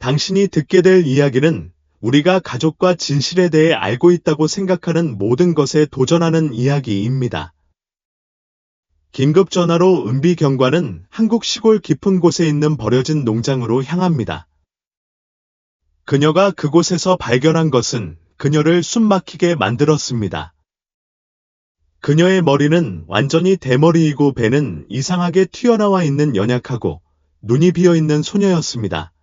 당신이 듣게 될 이야기는 우리가 가족과 진실에 대해 알고 있다고 생각하는 모든 것에 도전하는 이야기입니다. 긴급 전화로 은비 경관은 한국 시골 깊은 곳에 있는 버려진 농장으로 향합니다. 그녀가 그곳에서 발견한 것은 그녀를 숨막히게 만들었습니다. 그녀의 머리는 완전히 대머리이고 배는 이상하게 튀어나와 있는 연약하고 눈이 비어있는 소녀였습니다.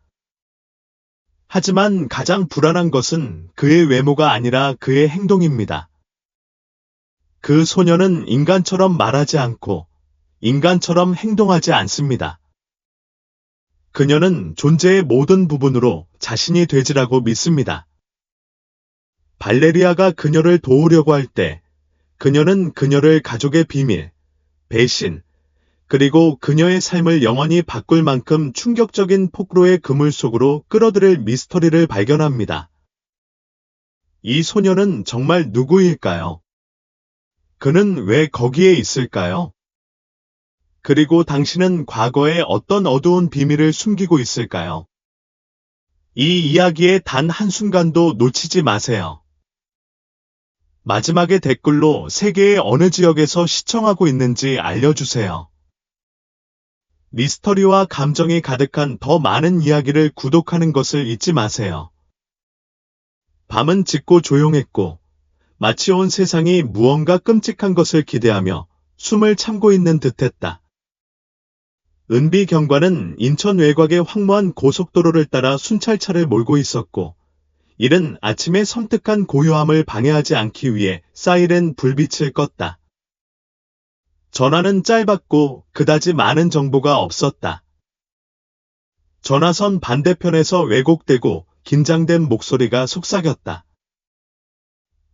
하지만 가장 불안한 것은 그의 외모가 아니라 그의 행동입니다. 그 소녀는 인간처럼 말하지 않고 인간처럼 행동하지 않습니다. 그녀는 존재의 모든 부분으로 자신이 되지라고 믿습니다. 발레리아가 그녀를 도우려고 할 때 그녀는 그녀를 가족의 비밀, 배신, 그리고 그녀의 삶을 영원히 바꿀 만큼 충격적인 폭로의 그물 속으로 끌어들일 미스터리를 발견합니다. 이 소녀는 정말 누구일까요? 그는 왜 거기에 있을까요? 그리고 당신은 과거에 어떤 어두운 비밀을 숨기고 있을까요? 이 이야기의 단 한순간도 놓치지 마세요. 마지막에 댓글로 세계의 어느 지역에서 시청하고 있는지 알려주세요. 미스터리와 감정이 가득한 더 많은 이야기를 구독하는 것을 잊지 마세요. 밤은 짙고 조용했고 마치 온 세상이 무언가 끔찍한 것을 기대하며 숨을 참고 있는 듯했다. 은비 경관은 인천 외곽의 황무한 고속도로를 따라 순찰차를 몰고 있었고 이른 아침의 섬뜩한 고요함을 방해하지 않기 위해 사이렌 불빛을 껐다. 전화는 짧았고 그다지 많은 정보가 없었다. 전화선 반대편에서 왜곡되고 긴장된 목소리가 속삭였다.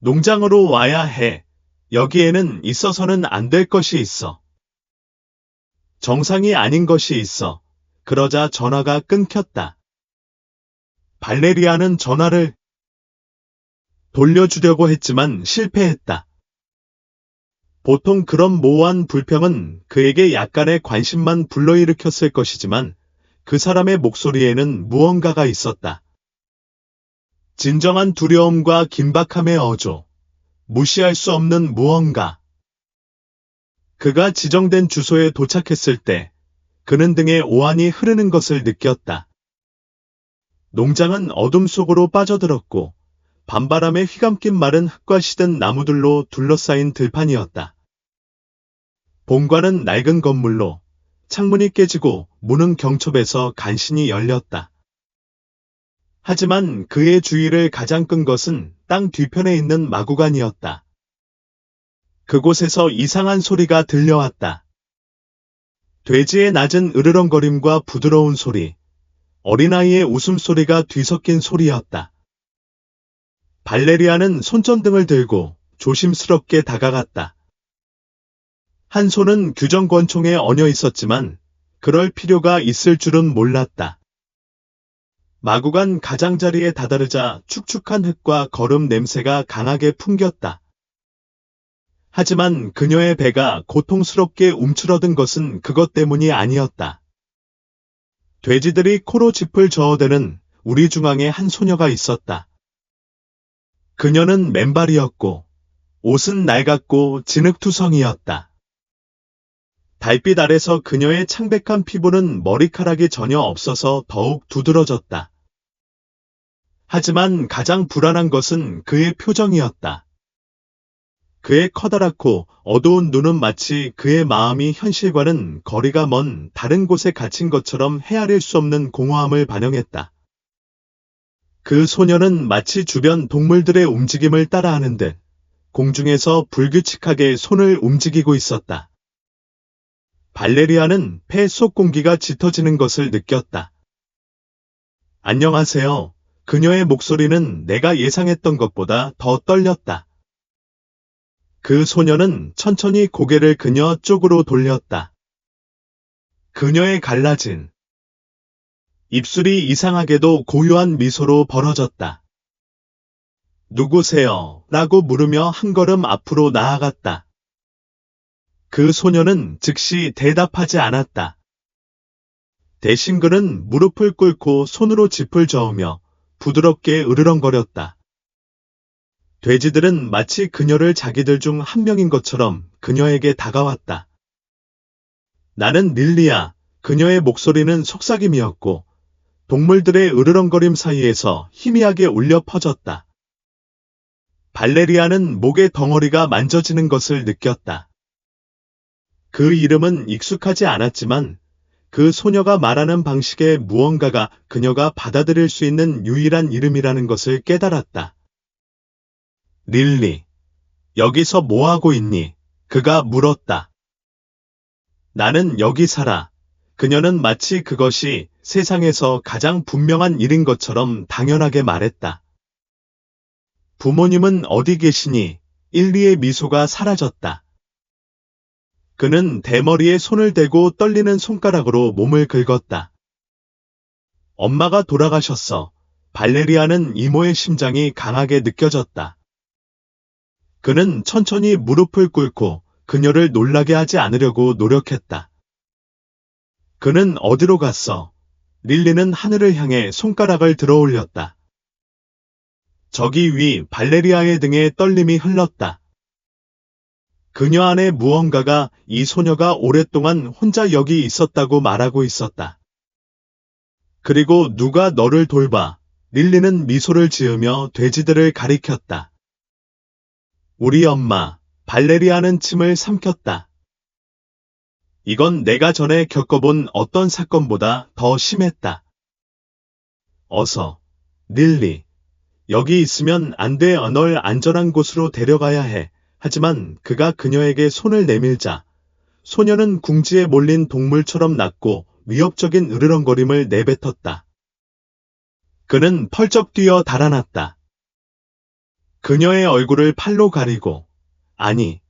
농장으로 와야 해. 여기에는 있어서는 안 될 것이 있어. 정상이 아닌 것이 있어. 그러자 전화가 끊겼다. 발레리아는 전화를 돌려주려고 했지만 실패했다. 보통 그런 모호한 불평은 그에게 약간의 관심만 불러일으켰을 것이지만 그 사람의 목소리에는 무언가가 있었다. 진정한 두려움과 긴박함의 어조, 무시할 수 없는 무언가. 그가 지정된 주소에 도착했을 때 그는 등에 오한이 흐르는 것을 느꼈다. 농장은 어둠 속으로 빠져들었고 밤바람에 휘감긴 마른 흙과 시든 나무들로 둘러싸인 들판이었다. 본관은 낡은 건물로 창문이 깨지고 문은 경첩에서 간신히 열렸다. 하지만 그의 주의를 가장 끈 것은 땅 뒤편에 있는 마구간이었다. 그곳에서 이상한 소리가 들려왔다. 돼지의 낮은 으르렁거림과 부드러운 소리, 어린아이의 웃음소리가 뒤섞인 소리였다. 발레리아는 손전등을 들고 조심스럽게 다가갔다. 한 손은 규정권총에 얹어 있었지만 그럴 필요가 있을 줄은 몰랐다. 마구간 가장자리에 다다르자 축축한 흙과 거름 냄새가 강하게 풍겼다. 하지만 그녀의 배가 고통스럽게 움츠러든 것은 그것 때문이 아니었다. 돼지들이 코로 짚을 저어대는 우리 중앙에 한 소녀가 있었다. 그녀는 맨발이었고 옷은 낡았고 진흙투성이었다. 달빛 아래서 그녀의 창백한 피부는 머리카락이 전혀 없어서 더욱 두드러졌다. 하지만 가장 불안한 것은 그의 표정이었다. 그의 커다랗고 어두운 눈은 마치 그의 마음이 현실과는 거리가 먼 다른 곳에 갇힌 것처럼 헤아릴 수 없는 공허함을 반영했다. 그 소녀는 마치 주변 동물들의 움직임을 따라하는 듯 공중에서 불규칙하게 손을 움직이고 있었다. 발레리아는 폐 속 공기가 짙어지는 것을 느꼈다. 안녕하세요. 그녀의 목소리는 내가 예상했던 것보다 더 떨렸다. 그 소녀는 천천히 고개를 그녀 쪽으로 돌렸다. 그녀의 갈라진 입술이 이상하게도 고요한 미소로 벌어졌다. 누구세요? 라고 물으며 한 걸음 앞으로 나아갔다. 그 소녀는 즉시 대답하지 않았다. 대신 그는 무릎을 꿇고 손으로 짚을 저으며 부드럽게 으르렁거렸다. 돼지들은 마치 그녀를 자기들 중 한 명인 것처럼 그녀에게 다가왔다. 나는 릴리야. 그녀의 목소리는 속삭임이었고 동물들의 으르렁거림 사이에서 희미하게 울려 퍼졌다. 발레리아는 목의 덩어리가 만져지는 것을 느꼈다. 그 이름은 익숙하지 않았지만 그 소녀가 말하는 방식의 무언가가 그녀가 받아들일 수 있는 유일한 이름이라는 것을 깨달았다. 릴리, 여기서 뭐하고 있니? 그가 물었다. 나는 여기 살아. 그녀는 마치 그것이 세상에서 가장 분명한 일인 것처럼 당연하게 말했다. 부모님은 어디 계시니? 일리의 미소가 사라졌다. 그는 대머리에 손을 대고 떨리는 손가락으로 몸을 긁었다. 엄마가 돌아가셨어. 발레리아는 이모의 심장이 강하게 느껴졌다. 그는 천천히 무릎을 꿇고 그녀를 놀라게 하지 않으려고 노력했다. 그는 어디로 갔어? 릴리는 하늘을 향해 손가락을 들어 올렸다. 저기 위 발레리아의 등에 떨림이 흘렀다. 그녀 안에 무언가가 이 소녀가 오랫동안 혼자 여기 있었다고 말하고 있었다. 그리고 누가 너를 돌봐? 릴리는 미소를 지으며 돼지들을 가리켰다. 우리 엄마, 발레리아는 침을 삼켰다. 이건 내가 전에 겪어본 어떤 사건보다 더 심했다. 어서, 릴리. 여기 있으면 안 돼. 널 안전한 곳으로 데려가야 해. 하지만 그가 그녀에게 손을 내밀자 소녀는 궁지에 몰린 동물처럼 낮고 위협적인 으르렁거림을 내뱉었다. 그는 펄쩍 뛰어 달아났다. 그녀의 얼굴을 팔로 가리고 아니,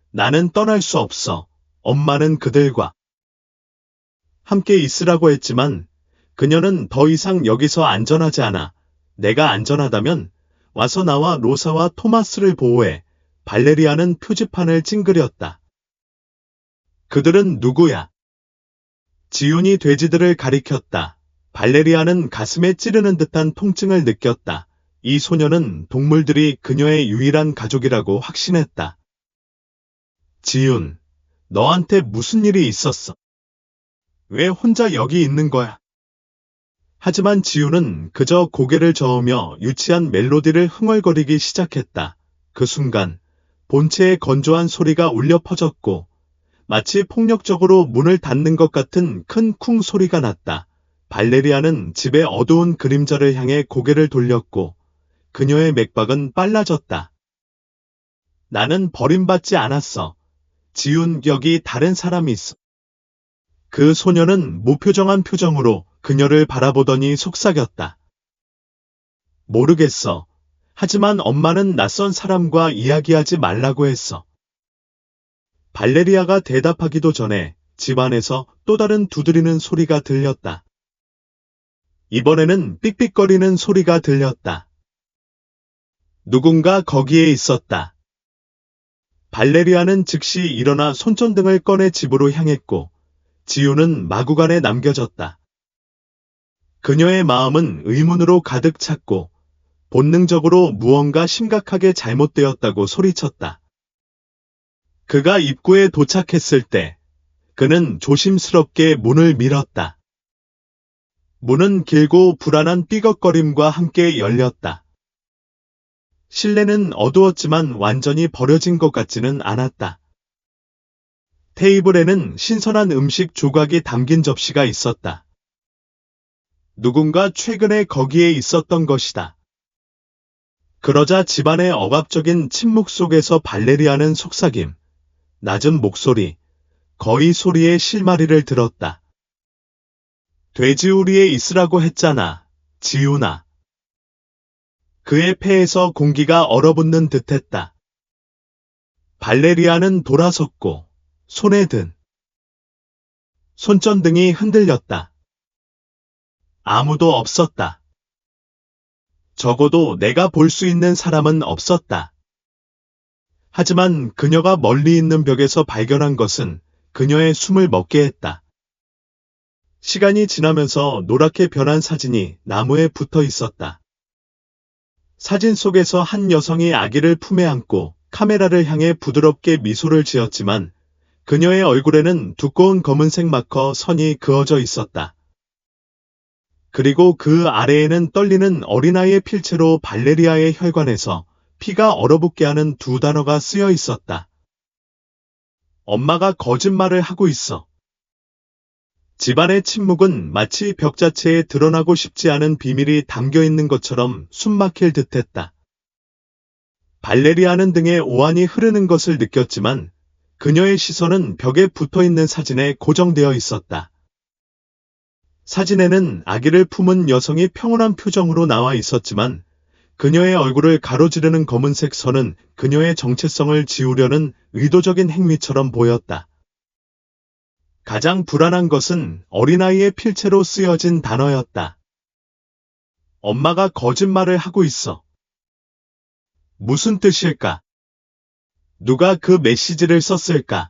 나는 떠날 수 없어. 엄마는 그들과 함께 있으라고 했지만 그녀는 더 이상 여기서 안전하지 않아. 내가 안전하다면 와서 나와 로사와 토마스를 보호해. 발레리아는 표지판을 찡그렸다. 그들은 누구야? 지훈이 돼지들을 가리켰다. 발레리아는 가슴에 찌르는 듯한 통증을 느꼈다. 이 소녀는 동물들이 그녀의 유일한 가족이라고 확신했다. 지훈, 너한테 무슨 일이 있었어? 왜 혼자 여기 있는 거야? 하지만 지훈은 그저 고개를 저으며 유치한 멜로디를 흥얼거리기 시작했다. 그 순간 본체의 건조한 소리가 울려 퍼졌고 마치 폭력적으로 문을 닫는 것 같은 큰 쿵 소리가 났다. 발레리아는 집의 어두운 그림자를 향해 고개를 돌렸고 그녀의 맥박은 빨라졌다. 나는 버림받지 않았어. 지훈, 여기 다른 사람이 있어. 그 소녀는 무표정한 표정으로 그녀를 바라보더니 속삭였다. 모르겠어. 하지만 엄마는 낯선 사람과 이야기하지 말라고 했어. 발레리아가 대답하기도 전에 집안에서 또 다른 두드리는 소리가 들렸다. 이번에는 삑삑거리는 소리가 들렸다. 누군가 거기에 있었다. 발레리아는 즉시 일어나 손전등을 꺼내 집으로 향했고 지우는 마구간에 남겨졌다. 그녀의 마음은 의문으로 가득 찼고 본능적으로 무언가 심각하게 잘못되었다고 소리쳤다. 그가 입구에 도착했을 때 그는 조심스럽게 문을 밀었다. 문은 길고 불안한 삐걱거림과 함께 열렸다. 실내는 어두웠지만 완전히 버려진 것 같지는 않았다. 테이블에는 신선한 음식 조각이 담긴 접시가 있었다. 누군가 최근에 거기에 있었던 것이다. 그러자 집안의 억압적인 침묵 속에서 발레리아는 속삭임, 낮은 목소리, 거의 소리의 실마리를 들었다. 돼지우리에 있으라고 했잖아, 지훈아. 그의 폐에서 공기가 얼어붙는 듯했다. 발레리아는 돌아섰고 손에 든 손전등이 흔들렸다. 아무도 없었다. 적어도 내가 볼 수 있는 사람은 없었다. 하지만 그녀가 멀리 있는 벽에서 발견한 것은 그녀의 숨을 먹게 했다. 시간이 지나면서 노랗게 변한 사진이 나무에 붙어 있었다. 사진 속에서 한 여성이 아기를 품에 안고 카메라를 향해 부드럽게 미소를 지었지만 그녀의 얼굴에는 두꺼운 검은색 마커 선이 그어져 있었다. 그리고 그 아래에는 떨리는 어린아이의 필체로 발레리아의 혈관에서 피가 얼어붙게 하는 두 단어가 쓰여 있었다. 엄마가 거짓말을 하고 있어. 집안의 침묵은 마치 벽 자체에 드러나고 싶지 않은 비밀이 담겨 있는 것처럼 숨막힐 듯했다. 발레리아는 등에 오한이 흐르는 것을 느꼈지만 그녀의 시선은 벽에 붙어 있는 사진에 고정되어 있었다. 사진에는 아기를 품은 여성이 평온한 표정으로 나와 있었지만 그녀의 얼굴을 가로지르는 검은색 선은 그녀의 정체성을 지우려는 의도적인 행위처럼 보였다. 가장 불안한 것은 어린아이의 필체로 쓰여진 단어였다. 엄마가 거짓말을 하고 있어. 무슨 뜻일까? 누가 그 메시지를 썼을까?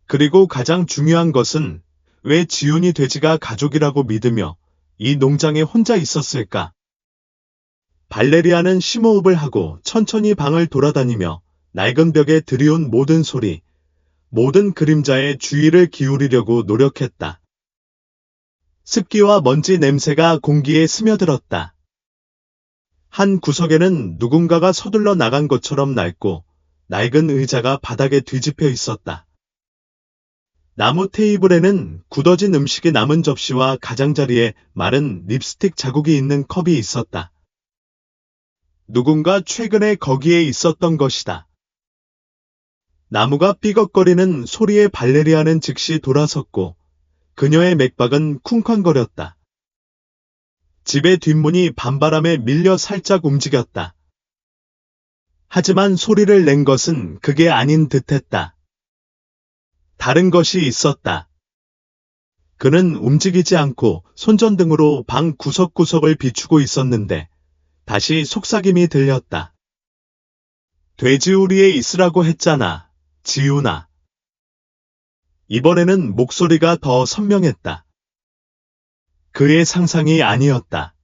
그리고 가장 중요한 것은 왜 지훈이 돼지가 가족이라고 믿으며 이 농장에 혼자 있었을까? 발레리아는 심호흡을 하고 천천히 방을 돌아다니며 낡은 벽에 들이온 모든 소리, 모든 그림자에 주의를 기울이려고 노력했다. 습기와 먼지 냄새가 공기에 스며들었다. 한 구석에는 누군가가 서둘러 나간 것처럼 낡고 낡은 의자가 바닥에 뒤집혀 있었다. 나무 테이블에는 굳어진 음식이 남은 접시와 가장자리에 마른 립스틱 자국이 있는 컵이 있었다. 누군가 최근에 거기에 있었던 것이다. 나무가 삐걱거리는 소리에 발레리아는 즉시 돌아섰고 그녀의 맥박은 쿵쾅거렸다. 집의 뒷문이 밤바람에 밀려 살짝 움직였다. 하지만 소리를 낸 것은 그게 아닌 듯했다. 다른 것이 있었다. 그는 움직이지 않고 손전등으로 방 구석구석을 비추고 있었는데 다시 속삭임이 들렸다. 돼지우리에 있으라고 했잖아, 지훈아. 이번에는 목소리가 더 선명했다. 그의 상상이 아니었다.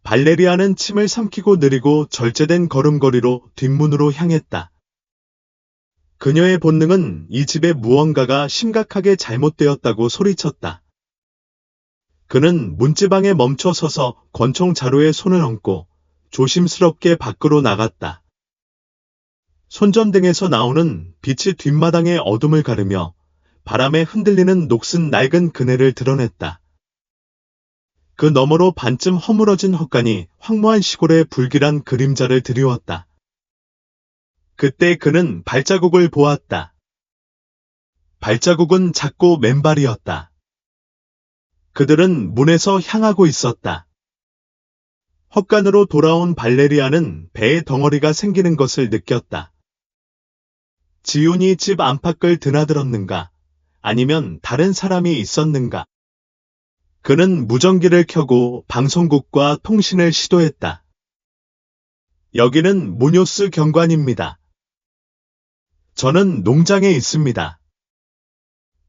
발레리아는 침을 삼키고 느리고 절제된 걸음걸이로 뒷문으로 향했다. 그녀의 본능은 이 집에 무언가가 심각하게 잘못되었다고 소리쳤다. 그는 문지방에 멈춰 서서 권총 자루에 손을 얹고 조심스럽게 밖으로 나갔다. 손전등에서 나오는 빛이 뒷마당의 어둠을 가르며 바람에 흔들리는 녹슨 낡은 그네를 드러냈다. 그 너머로 반쯤 허물어진 헛간이 황무한 시골의 불길한 그림자를 드리웠다. 그때 그는 발자국을 보았다. 발자국은 작고 맨발이었다. 그들은 문에서 향하고 있었다. 헛간으로 돌아온 발레리아는 배에 덩어리가 생기는 것을 느꼈다. 지훈이 집 안팎을 드나들었는가? 아니면 다른 사람이 있었는가? 그는 무전기를 켜고 방송국과 통신을 시도했다. 여기는 무뇨스 경관입니다. 저는 농장에 있습니다.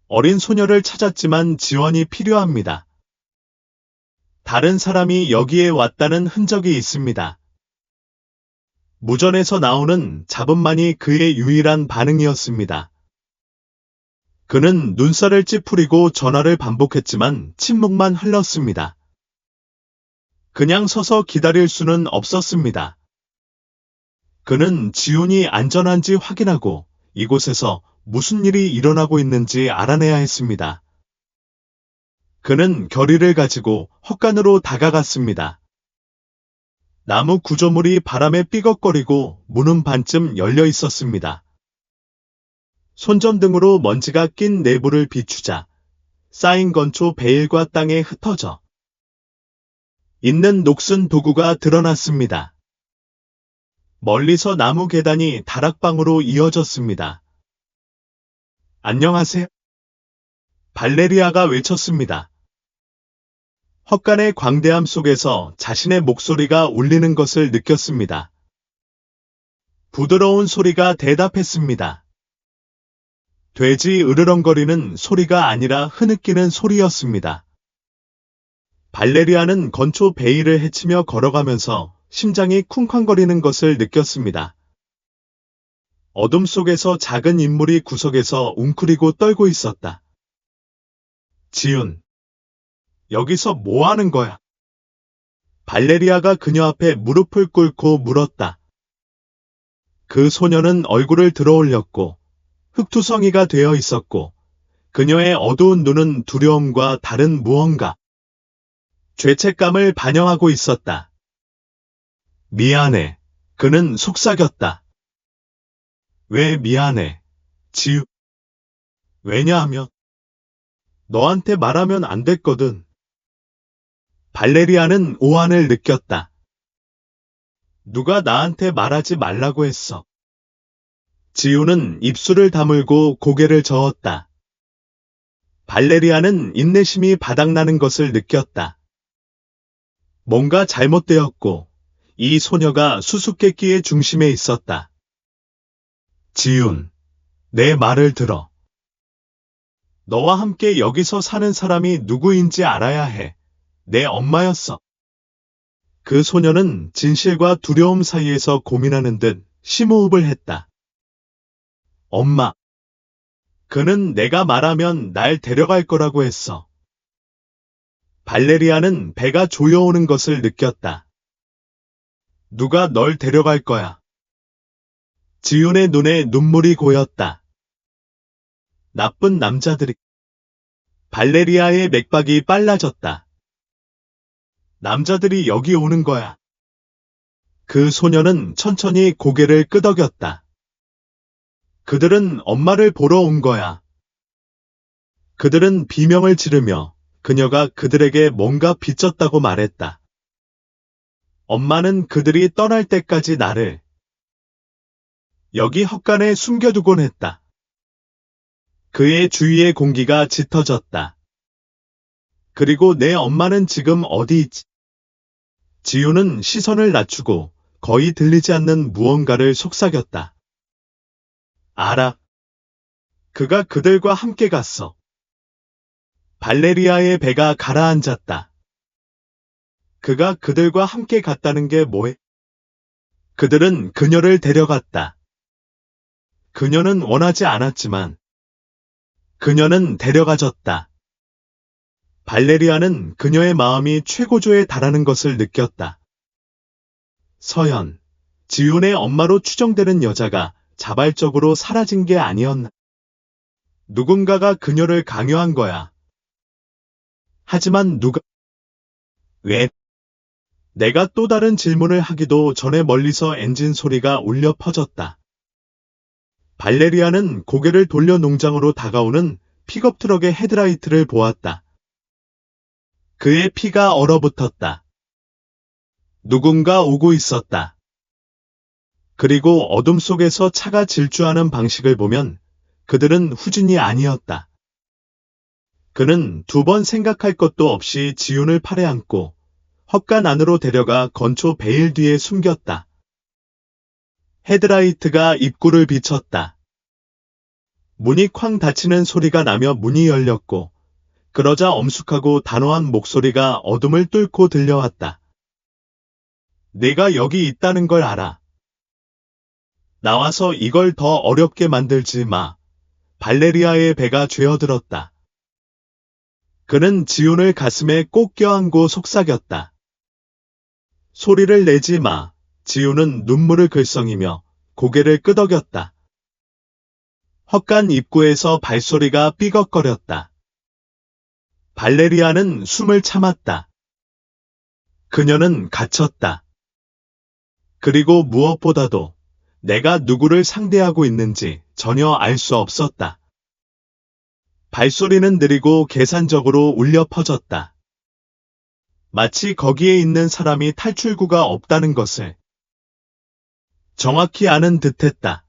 어린 소녀를 찾았지만 지원이 필요합니다. 다른 사람이 여기에 왔다는 흔적이 있습니다. 무전에서 나오는 잡음만이 그의 유일한 반응이었습니다. 그는 눈살을 찌푸리고 전화를 반복했지만 침묵만 흘렀습니다. 그냥 서서 기다릴 수는 없었습니다. 그는 지훈이 안전한지 확인하고 이곳에서 무슨 일이 일어나고 있는지 알아내야 했습니다. 그는 결의를 가지고 헛간으로 다가갔습니다. 나무 구조물이 바람에 삐걱거리고 문은 반쯤 열려 있었습니다. 손전등으로 먼지가 낀 내부를 비추자 쌓인 건초 베일과 땅에 흩어져 있는 녹슨 도구가 드러났습니다. 멀리서 나무 계단이 다락방으로 이어졌습니다. 안녕하세요. 발레리아가 외쳤습니다. 헛간의 광대함 속에서 자신의 목소리가 울리는 것을 느꼈습니다. 부드러운 소리가 대답했습니다. 돼지 으르렁거리는 소리가 아니라 흐느끼는 소리였습니다. 발레리아는 건초 베일을 헤치며 걸어가면서 심장이 쿵쾅거리는 것을 느꼈습니다. 어둠 속에서 작은 인물이 구석에서 웅크리고 떨고 있었다. 지훈, 여기서 뭐 하는 거야? 발레리아가 그녀 앞에 무릎을 꿇고 물었다. 그 소녀는 얼굴을 들어올렸고 흙투성이가 되어 있었고 그녀의 어두운 눈은 두려움과 다른 무언가, 죄책감을 반영하고 있었다. 미안해. 그는 속삭였다. 왜 미안해, 지우? 왜냐하면 너한테 말하면 안 됐거든. 발레리아는 오한을 느꼈다. 누가 나한테 말하지 말라고 했어. 지우는 입술을 다물고 고개를 저었다. 발레리아는 인내심이 바닥나는 것을 느꼈다. 뭔가 잘못되었고 이 소녀가 수수께끼의 중심에 있었다. 지훈, 내 말을 들어. 너와 함께 여기서 사는 사람이 누구인지 알아야 해. 내 엄마였어. 그 소녀는 진실과 두려움 사이에서 고민하는 듯 심호흡을 했다. 엄마. 그는 내가 말하면 날 데려갈 거라고 했어. 발레리아는 배가 조여오는 것을 느꼈다. 누가 널 데려갈 거야? 지훈의 눈에 눈물이 고였다. 나쁜 남자들이. 발레리아의 맥박이 빨라졌다. 남자들이 여기 오는 거야. 그 소녀는 천천히 고개를 끄덕였다. 그들은 엄마를 보러 온 거야. 그들은 비명을 지르며 그녀가 그들에게 뭔가 빚졌다고 말했다. 엄마는 그들이 떠날 때까지 나를 여기 헛간에 숨겨두곤 했다. 그의 주위의 공기가 짙어졌다. 그리고 내 엄마는 지금 어디 있지? 지우는 시선을 낮추고 거의 들리지 않는 무언가를 속삭였다. 알아. 그가 그들과 함께 갔어. 발레리아의 배가 가라앉았다. 그가 그들과 함께 갔다는 게 뭐해? 그들은 그녀를 데려갔다. 그녀는 원하지 않았지만 그녀는 데려가졌다. 발레리아는 그녀의 마음이 최고조에 달하는 것을 느꼈다. 서연, 지훈의 엄마로 추정되는 여자가 자발적으로 사라진 게 아니었나? 누군가가 그녀를 강요한 거야. 하지만 누가? 왜? 내가 또 다른 질문을 하기도 전에 멀리서 엔진 소리가 울려 퍼졌다. 발레리아는 고개를 돌려 농장으로 다가오는 픽업 트럭의 헤드라이트를 보았다. 그의 피가 얼어붙었다. 누군가 오고 있었다. 그리고 어둠 속에서 차가 질주하는 방식을 보면 그들은 후진이 아니었다. 그는 두 번 생각할 것도 없이 지훈을 팔에 안고 헛간 안으로 데려가 건초 베일 뒤에 숨겼다. 헤드라이트가 입구를 비쳤다. 문이 쾅 닫히는 소리가 나며 문이 열렸고 그러자 엄숙하고 단호한 목소리가 어둠을 뚫고 들려왔다. 내가 여기 있다는 걸 알아. 나와서 이걸 더 어렵게 만들지 마. 발레리아의 배가 죄어들었다. 그는 지훈을 가슴에 꼭 껴안고 속삭였다. 소리를 내지 마. 지훈은 눈물을 글썽이며 고개를 끄덕였다. 헛간 입구에서 발소리가 삐걱거렸다. 발레리아는 숨을 참았다. 그녀는 갇혔다. 그리고 무엇보다도 내가 누구를 상대하고 있는지 전혀 알 수 없었다. 발소리는 느리고 계산적으로 울려 퍼졌다. 마치 거기에 있는 사람이 탈출구가 없다는 것을 정확히 아는 듯했다.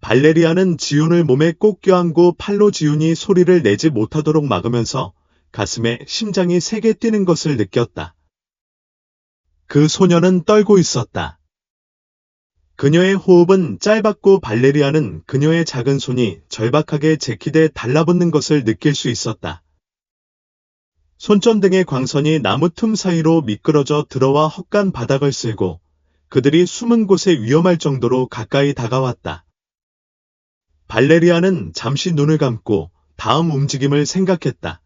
발레리아는 지훈을 몸에 꼭 껴안고 팔로 지훈이 소리를 내지 못하도록 막으면서 가슴에 심장이 세게 뛰는 것을 느꼈다. 그 소녀는 떨고 있었다. 그녀의 호흡은 짧았고 발레리아는 그녀의 작은 손이 절박하게 재킷에 달라붙는 것을 느낄 수 있었다. 손전등의 광선이 나무 틈 사이로 미끄러져 들어와 헛간 바닥을 쓸고 그들이 숨은 곳에 위험할 정도로 가까이 다가왔다. 발레리아는 잠시 눈을 감고 다음 움직임을 생각했다.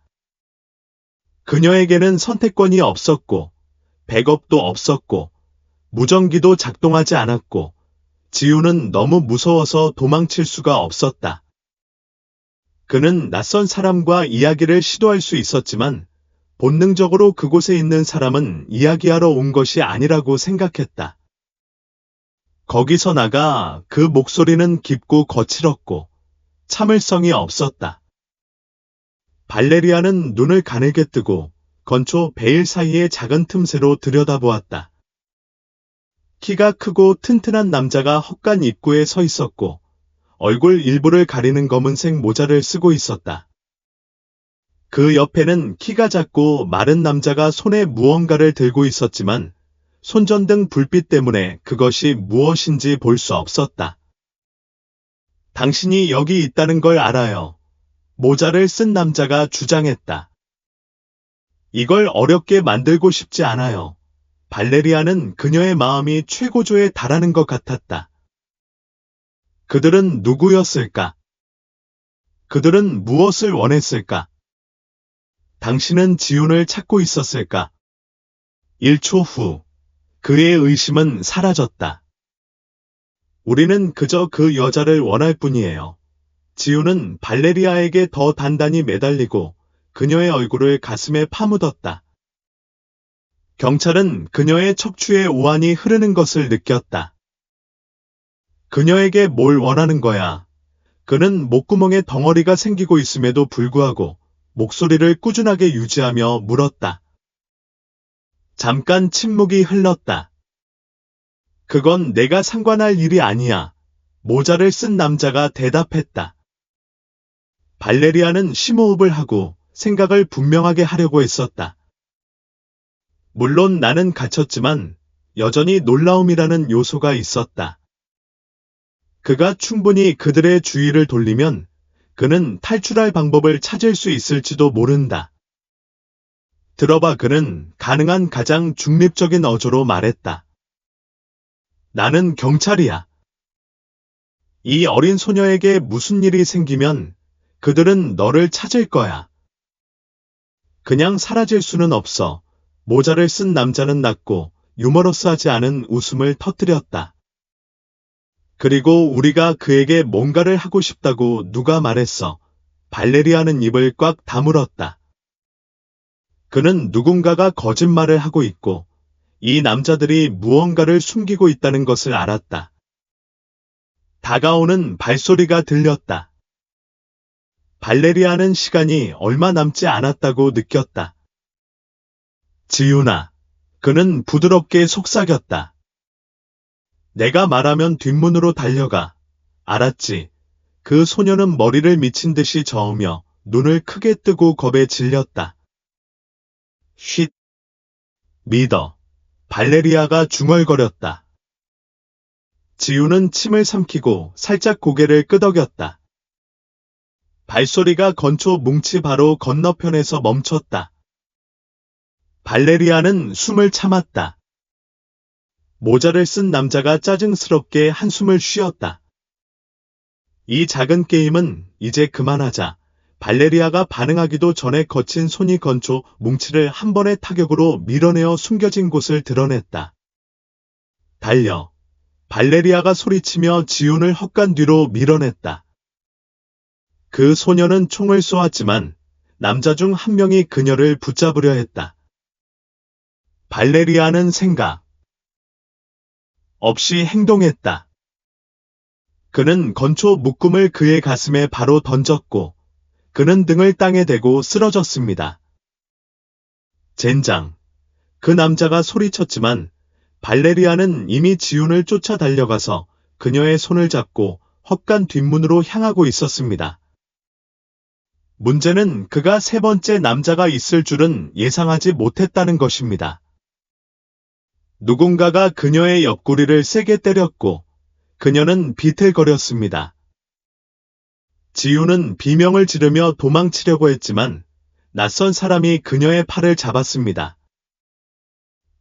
그녀에게는 선택권이 없었고 백업도 없었고 무전기도 작동하지 않았고 지우는 너무 무서워서 도망칠 수가 없었다. 그는 낯선 사람과 이야기를 시도할 수 있었지만 본능적으로 그곳에 있는 사람은 이야기하러 온 것이 아니라고 생각했다. 거기서 나가 그 목소리는 깊고 거칠었고 참을성이 없었다. 발레리아는 눈을 가늘게 뜨고 건초 베일 사이의 작은 틈새로 들여다보았다. 키가 크고 튼튼한 남자가 헛간 입구에 서 있었고 얼굴 일부를 가리는 검은색 모자를 쓰고 있었다. 그 옆에는 키가 작고 마른 남자가 손에 무언가를 들고 있었지만 손전등 불빛 때문에 그것이 무엇인지 볼 수 없었다. 당신이 여기 있다는 걸 알아요. 모자를 쓴 남자가 주장했다. 이걸 어렵게 만들고 싶지 않아요. 발레리아는 그녀의 마음이 최고조에 달하는 것 같았다. 그들은 누구였을까? 그들은 무엇을 원했을까? 당신은 지훈을 찾고 있었을까? 1초 후, 그의 의심은 사라졌다. 우리는 그저 그 여자를 원할 뿐이에요. 지훈은 발레리아에게 더 단단히 매달리고 그녀의 얼굴을 가슴에 파묻었다. 경찰은 그녀의 척추에 오한이 흐르는 것을 느꼈다. 그녀에게 뭘 원하는 거야? 그는 목구멍에 덩어리가 생기고 있음에도 불구하고 목소리를 꾸준하게 유지하며 물었다. 잠깐 침묵이 흘렀다. 그건 내가 상관할 일이 아니야. 모자를 쓴 남자가 대답했다. 발레리아는 심호흡을 하고 생각을 분명하게 하려고 했었다. 물론 나는 갇혔지만 여전히 놀라움이라는 요소가 있었다. 그가 충분히 그들의 주의를 돌리면 그는 탈출할 방법을 찾을 수 있을지도 모른다. 들어봐, 그는 가능한 가장 중립적인 어조로 말했다. 나는 경찰이야. 이 어린 소녀에게 무슨 일이 생기면 그들은 너를 찾을 거야. 그냥 사라질 수는 없어. 모자를 쓴 남자는 낮고 유머러스하지 않은 웃음을 터뜨렸다. 그리고 우리가 그에게 뭔가를 하고 싶다고 누가 말했어. 발레리아는 입을 꽉 다물었다. 그는 누군가가 거짓말을 하고 있고 이 남자들이 무언가를 숨기고 있다는 것을 알았다. 다가오는 발소리가 들렸다. 발레리아는 시간이 얼마 남지 않았다고 느꼈다. 지훈아, 그는 부드럽게 속삭였다. 내가 말하면 뒷문으로 달려가. 알았지? 그 소녀는 머리를 미친 듯이 저으며 눈을 크게 뜨고 겁에 질렸다. 쉿. 믿어. 발레리아가 중얼거렸다. 지훈은 침을 삼키고 살짝 고개를 끄덕였다. 발소리가 건초 뭉치 바로 건너편에서 멈췄다. 발레리아는 숨을 참았다. 모자를 쓴 남자가 짜증스럽게 한숨을 쉬었다. 이 작은 게임은 이제 그만하자. 발레리아가 반응하기도 전에 거친 손이 건초 뭉치를 한 번의 타격으로 밀어내어 숨겨진 곳을 드러냈다. 달려. 발레리아가 소리치며 지훈을 헛간 뒤로 밀어냈다. 그 소녀는 총을 쏘았지만 남자 중 한 명이 그녀를 붙잡으려 했다. 발레리아는 생각 없이 행동했다. 그는 건초 묶음을 그의 가슴에 바로 던졌고 그는 등을 땅에 대고 쓰러졌습니다. 젠장. 그 남자가 소리쳤지만 발레리아는 이미 지훈을 쫓아 달려가서 그녀의 손을 잡고 헛간 뒷문으로 향하고 있었습니다. 문제는 그가 세 번째 남자가 있을 줄은 예상하지 못했다는 것입니다. 누군가가 그녀의 옆구리를 세게 때렸고 그녀는 비틀거렸습니다. 지우는 비명을 지르며 도망치려고 했지만 낯선 사람이 그녀의 팔을 잡았습니다.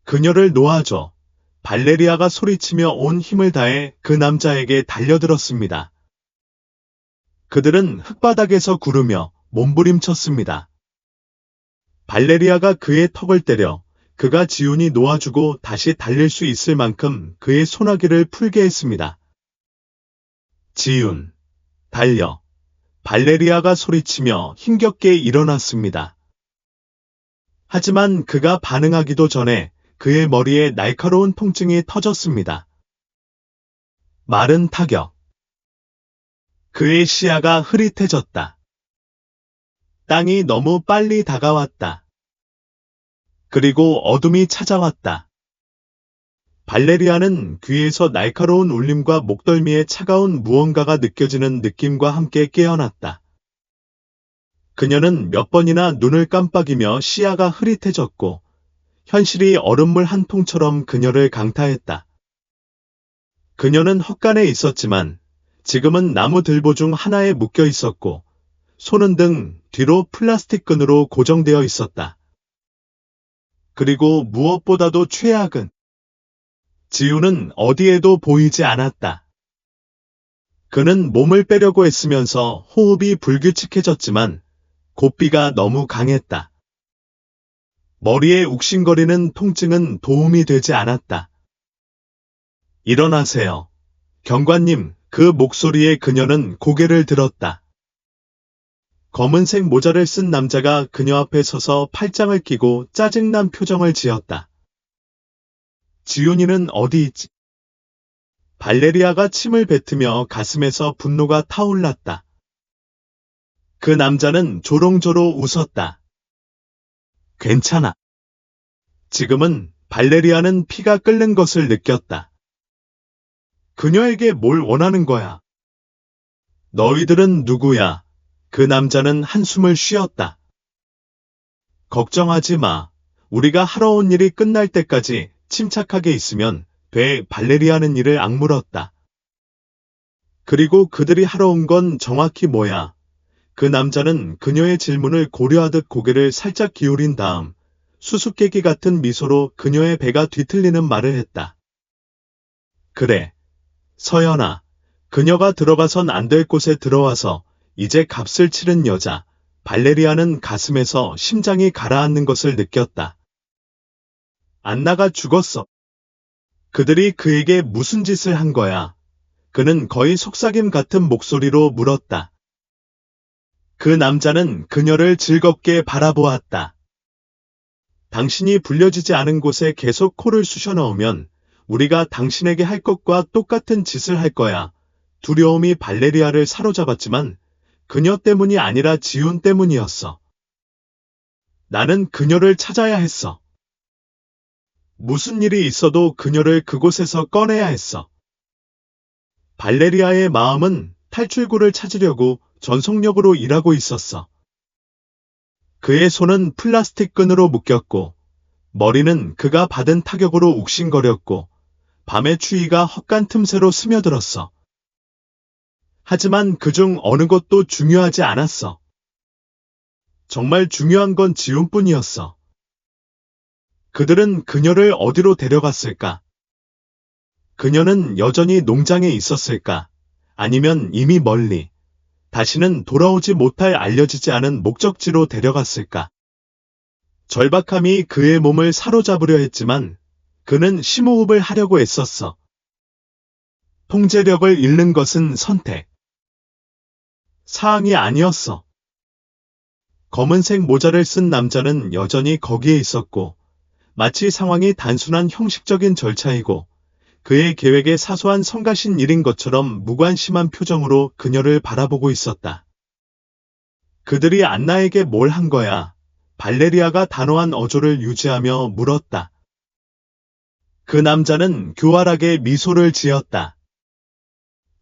그녀를 놓아줘. 발레리아가 소리치며 온 힘을 다해 그 남자에게 달려들었습니다. 그들은 흙바닥에서 구르며 몸부림쳤습니다. 발레리아가 그의 턱을 때려 그가 지훈이 놓아주고 다시 달릴 수 있을 만큼 그의 소나기를 풀게 했습니다. 지훈, 달려. 발레리아가 소리치며 힘겹게 일어났습니다. 하지만 그가 반응하기도 전에 그의 머리에 날카로운 통증이 터졌습니다. 마른 타격. 그의 시야가 흐릿해졌다. 땅이 너무 빨리 다가왔다. 그리고 어둠이 찾아왔다. 발레리아는 귀에서 날카로운 울림과 목덜미에 차가운 무언가가 느껴지는 느낌과 함께 깨어났다. 그녀는 몇 번이나 눈을 깜빡이며 시야가 흐릿해졌고 현실이 얼음물 한 통처럼 그녀를 강타했다. 그녀는 헛간에 있었지만 지금은 나무 들보 중 하나에 묶여 있었고 손은 등 뒤로 플라스틱 끈으로 고정되어 있었다. 그리고 무엇보다도 최악은 지우는 어디에도 보이지 않았다. 그는 몸을 빼려고 애쓰면서 호흡이 불규칙해졌지만 고삐가 너무 강했다. 머리에 욱신거리는 통증은 도움이 되지 않았다. 일어나세요. 경관님, 그 목소리에 그녀는 고개를 들었다. 검은색 모자를 쓴 남자가 그녀 앞에 서서 팔짱을 끼고 짜증난 표정을 지었다. 지훈이는 어디 있지? 발레리아가 침을 뱉으며 가슴에서 분노가 타올랐다. 그 남자는 조롱조로 웃었다. 괜찮아. 지금은 발레리아는 피가 끓는 것을 느꼈다. 그녀에게 뭘 원하는 거야? 너희들은 누구야? 그 남자는 한숨을 쉬었다. 걱정하지 마. 우리가 하러 온 일이 끝날 때까지 침착하게 있으면 돼. 발레리아는 이를 악물었다. 그리고 그들이 하러 온 건 정확히 뭐야? 그 남자는 그녀의 질문을 고려하듯 고개를 살짝 기울인 다음 수수께끼 같은 미소로 그녀의 배가 뒤틀리는 말을 했다. 그래. 서연아. 그녀가 들어가선 안 될 곳에 들어와서 이제 값을 치른 여자. 발레리아는 가슴에서 심장이 가라앉는 것을 느꼈다. 안나가 죽었어. 그들이 그에게 무슨 짓을 한 거야? 그는 거의 속삭임 같은 목소리로 물었다. 그 남자는 그녀를 즐겁게 바라보았다. 당신이 불려지지 않은 곳에 계속 코를 쑤셔 넣으면 우리가 당신에게 할 것과 똑같은 짓을 할 거야. 두려움이 발레리아를 사로잡았지만 그녀 때문이 아니라 지훈 때문이었어. 나는 그녀를 찾아야 했어. 무슨 일이 있어도 그녀를 그곳에서 꺼내야 했어. 발레리아의 마음은 탈출구를 찾으려고 전속력으로 일하고 있었어. 그의 손은 플라스틱 끈으로 묶였고 머리는 그가 받은 타격으로 욱신거렸고 밤의 추위가 헛간 틈새로 스며들었어. 하지만 그중 어느 것도 중요하지 않았어. 정말 중요한 건 지훈뿐이었어. 그들은 그녀를 어디로 데려갔을까? 그녀는 여전히 농장에 있었을까? 아니면 이미 멀리, 다시는 돌아오지 못할 알려지지 않은 목적지로 데려갔을까? 절박함이 그의 몸을 사로잡으려 했지만 그는 심호흡을 하려고 애썼어. 통제력을 잃는 것은 선택. 사항이 아니었어. 검은색 모자를 쓴 남자는 여전히 거기에 있었고 마치 상황이 단순한 형식적인 절차이고 그의 계획에 사소한 성가신 일인 것처럼 무관심한 표정으로 그녀를 바라보고 있었다. 그들이 안나에게 뭘 한 거야? 발레리아가 단호한 어조를 유지하며 물었다. 그 남자는 교활하게 미소를 지었다.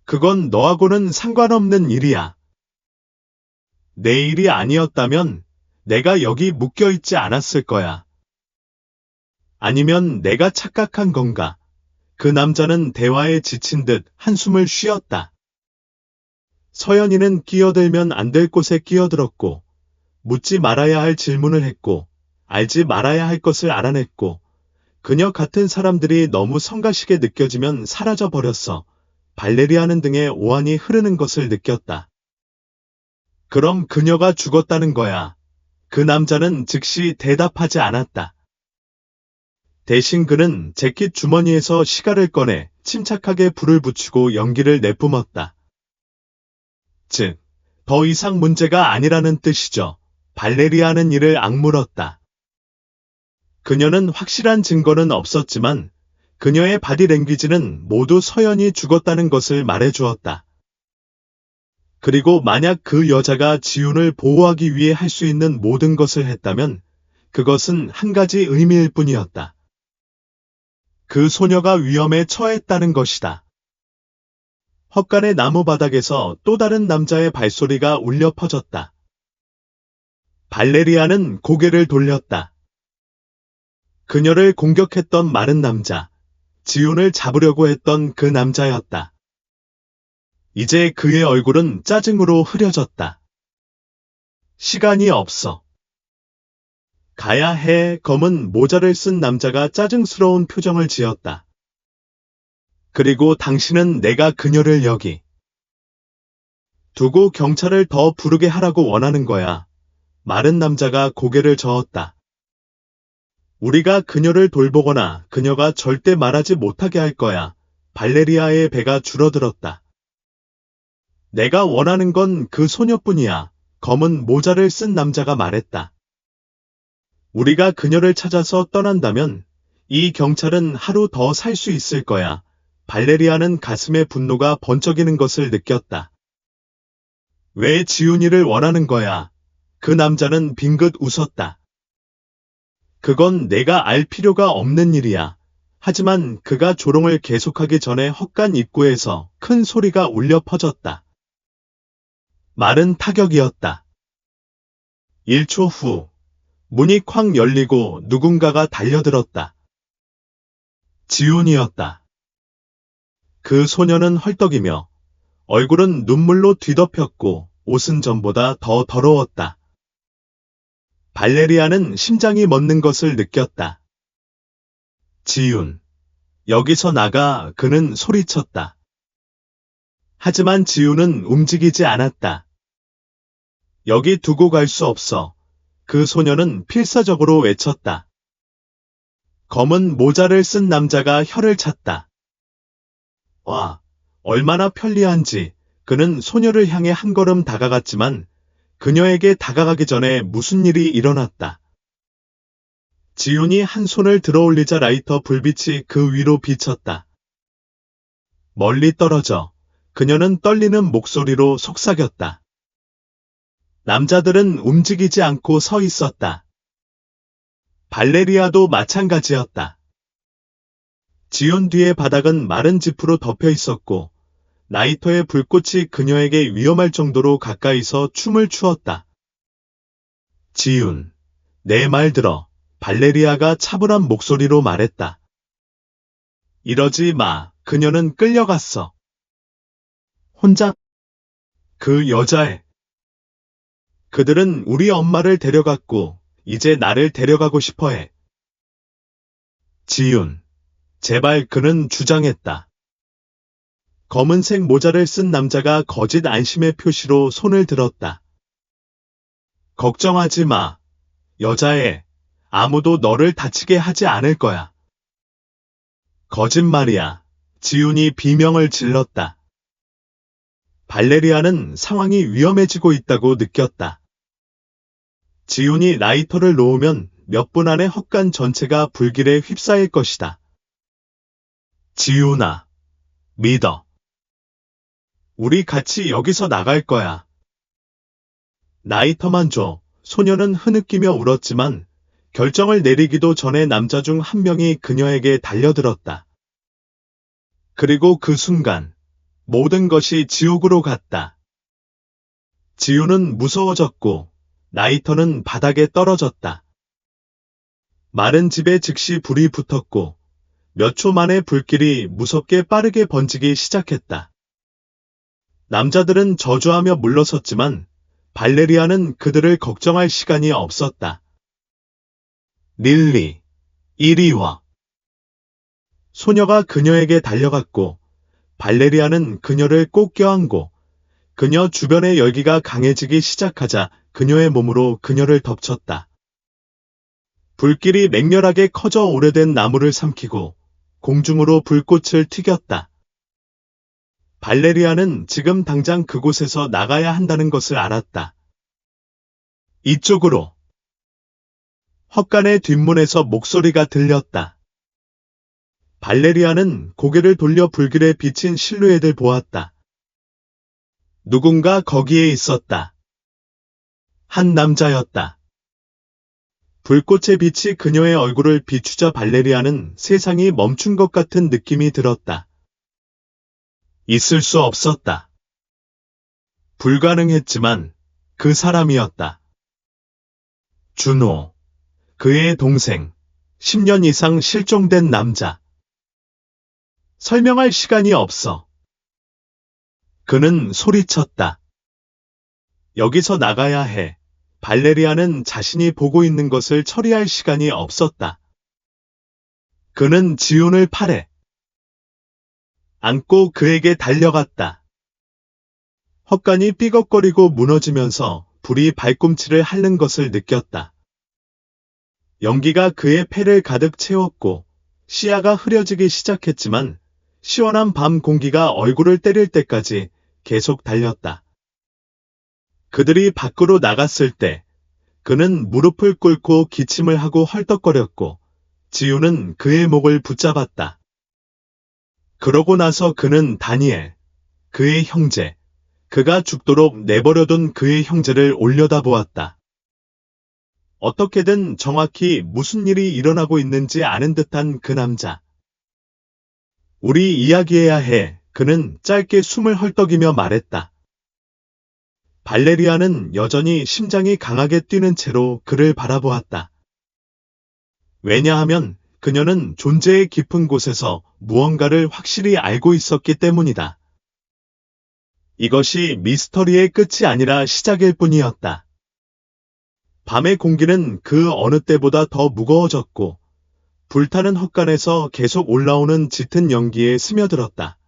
그건 너하고는 상관없는 일이야. 내 일이 아니었다면 내가 여기 묶여있지 않았을 거야. 아니면 내가 착각한 건가? 그 남자는 대화에 지친 듯 한숨을 쉬었다. 서연이는 끼어들면 안 될 곳에 끼어들었고, 묻지 말아야 할 질문을 했고, 알지 말아야 할 것을 알아냈고, 그녀 같은 사람들이 너무 성가시게 느껴지면 사라져 버렸어. 발레리아는 등에 오한이 흐르는 것을 느꼈다. 그럼 그녀가 죽었다는 거야. 그 남자는 즉시 대답하지 않았다. 대신 그는 재킷 주머니에서 시가를 꺼내 침착하게 불을 붙이고 연기를 내뿜었다. 즉, 더 이상 문제가 아니라는 뜻이죠. 발레리아는 이를 악물었다. 그녀는 확실한 증거는 없었지만 그녀의 바디랭귀지는 모두 서연이 죽었다는 것을 말해주었다. 그리고 만약 그 여자가 지훈을 보호하기 위해 할 수 있는 모든 것을 했다면 그것은 한 가지 의미일 뿐이었다. 그 소녀가 위험에 처했다는 것이다. 헛간의 나무 바닥에서 또 다른 남자의 발소리가 울려 퍼졌다. 발레리아는 고개를 돌렸다. 그녀를 공격했던 마른 남자, 지훈을 잡으려고 했던 그 남자였다. 이제 그의 얼굴은 짜증으로 흐려졌다. 시간이 없어. 가야 해. 검은 모자를 쓴 남자가 짜증스러운 표정을 지었다. 그리고 당신은 내가 그녀를 여기 두고 경찰을 더 부르게 하라고 원하는 거야. 마른 남자가 고개를 저었다. 우리가 그녀를 돌보거나 그녀가 절대 말하지 못하게 할 거야. 발레리아의 배가 줄어들었다. 내가 원하는 건 그 소녀뿐이야. 검은 모자를 쓴 남자가 말했다. 우리가 그녀를 찾아서 떠난다면 이 경찰은 하루 더 살 수 있을 거야. 발레리아는 가슴에 분노가 번쩍이는 것을 느꼈다. 왜 지훈이를 원하는 거야? 그 남자는 빙긋 웃었다. 그건 내가 알 필요가 없는 일이야. 하지만 그가 조롱을 계속하기 전에 헛간 입구에서 큰 소리가 울려 퍼졌다. 마른 타격이었다. 1초 후 문이 쾅 열리고 누군가가 달려들었다. 지훈이었다. 그 소녀는 헐떡이며 얼굴은 눈물로 뒤덮였고 옷은 전보다 더 더러웠다. 발레리아는 심장이 멎는 것을 느꼈다. 지훈, 여기서 나가. 그는 소리쳤다. 하지만 지훈은 움직이지 않았다. 여기 두고 갈 수 없어. 그 소녀는 필사적으로 외쳤다. 검은 모자를 쓴 남자가 혀를 찼다. 와, 얼마나 편리한지. 그는 소녀를 향해 한 걸음 다가갔지만 그녀에게 다가가기 전에 무슨 일이 일어났다. 지훈이 한 손을 들어올리자 라이터 불빛이 그 위로 비쳤다. 멀리 떨어져 그녀는 떨리는 목소리로 속삭였다. 남자들은 움직이지 않고 서 있었다. 발레리아도 마찬가지였다. 지훈 뒤의 바닥은 마른 지프로 덮여 있었고 라이터의 불꽃이 그녀에게 위험할 정도로 가까이서 춤을 추었다. 지훈, 내 말 들어. 발레리아가 차분한 목소리로 말했다. 이러지 마. 그녀는 끌려갔어. 혼자? 그 여자애. 그들은 우리 엄마를 데려갔고 이제 나를 데려가고 싶어해. 지훈, 제발. 그는 주장했다. 검은색 모자를 쓴 남자가 거짓 안심의 표시로 손을 들었다. 걱정하지 마. 여자애. 아무도 너를 다치게 하지 않을 거야. 거짓말이야. 지훈이 비명을 질렀다. 발레리아는 상황이 위험해지고 있다고 느꼈다. 지훈이 라이터를 놓으면 몇 분 안에 헛간 전체가 불길에 휩싸일 것이다. 지훈아, 믿어. 우리 같이 여기서 나갈 거야. 라이터만 줘. 소녀는 흐느끼며 울었지만 결정을 내리기도 전에 남자 중 한 명이 그녀에게 달려들었다. 그리고 그 순간 모든 것이 지옥으로 갔다. 지훈은 무서워졌고 라이터는 바닥에 떨어졌다. 마른 집에 즉시 불이 붙었고 몇 초 만에 불길이 무섭게 빠르게 번지기 시작했다. 남자들은 저주하며 물러섰지만 발레리아는 그들을 걱정할 시간이 없었다. 릴리, 이리 와. 소녀가 그녀에게 달려갔고 발레리아는 그녀를 꼭 껴안고 그녀 주변의 열기가 강해지기 시작하자 그녀의 몸으로 그녀를 덮쳤다. 불길이 맹렬하게 커져 오래된 나무를 삼키고 공중으로 불꽃을 튀겼다. 발레리아는 지금 당장 그곳에서 나가야 한다는 것을 알았다. 이쪽으로. 헛간의 뒷문에서 목소리가 들렸다. 발레리아는 고개를 돌려 불길에 비친 실루엣을 보았다. 누군가 거기에 있었다. 한 남자였다. 불꽃의 빛이 그녀의 얼굴을 비추자 발레리아는 세상이 멈춘 것 같은 느낌이 들었다. 있을 수 없었다. 불가능했지만 그 사람이었다. 준호, 그의 동생, 10년 이상 실종된 남자. 설명할 시간이 없어. 그는 소리쳤다. 여기서 나가야 해. 발레리아는 자신이 보고 있는 것을 처리할 시간이 없었다. 그는 지훈을 팔에 안고 그에게 달려갔다. 헛간이 삐걱거리고 무너지면서 불이 발꿈치를 핥는 것을 느꼈다. 연기가 그의 폐를 가득 채웠고 시야가 흐려지기 시작했지만 시원한 밤 공기가 얼굴을 때릴 때까지 계속 달렸다. 그들이 밖으로 나갔을 때 그는 무릎을 꿇고 기침을 하고 헐떡거렸고 지우는 그의 목을 붙잡았다. 그러고 나서 그는 다니엘, 그의 형제, 그가 죽도록 내버려둔 그의 형제를 올려다보았다. 어떻게든 정확히 무슨 일이 일어나고 있는지 아는 듯한 그 남자. 우리 이야기해야 해. 그는 짧게 숨을 헐떡이며 말했다. 발레리아는 여전히 심장이 강하게 뛰는 채로 그를 바라보았다. 왜냐하면 그녀는 존재의 깊은 곳에서 무언가를 확실히 알고 있었기 때문이다. 이것이 미스터리의 끝이 아니라 시작일 뿐이었다. 밤의 공기는 그 어느 때보다 더 무거워졌고 불타는 헛간에서 계속 올라오는 짙은 연기에 스며들었다.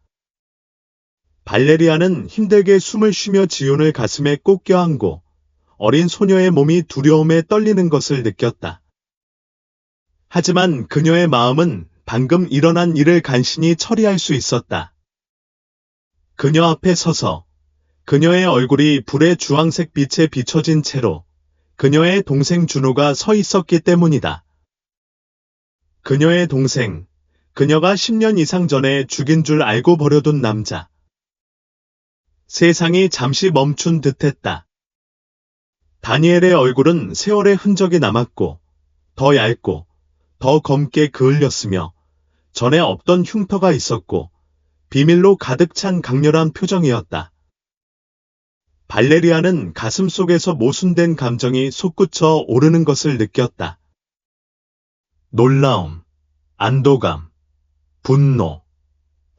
발레리아는 힘들게 숨을 쉬며 지훈을 가슴에 꼭 껴안고 어린 소녀의 몸이 두려움에 떨리는 것을 느꼈다. 하지만 그녀의 마음은 방금 일어난 일을 간신히 처리할 수 있었다. 그녀 앞에 서서 그녀의 얼굴이 불의 주황색 빛에 비춰진 채로 그녀의 동생 준호가 서 있었기 때문이다. 그녀의 동생, 그녀가 10년 이상 전에 죽인 줄 알고 버려둔 남자. 세상이 잠시 멈춘 듯했다. 다니엘의 얼굴은 세월의 흔적이 남았고 더 얇고 더 검게 그을렸으며 전에 없던 흉터가 있었고 비밀로 가득 찬 강렬한 표정이었다. 발레리아는 가슴 속에서 모순된 감정이 솟구쳐 오르는 것을 느꼈다. 놀라움, 안도감, 분노,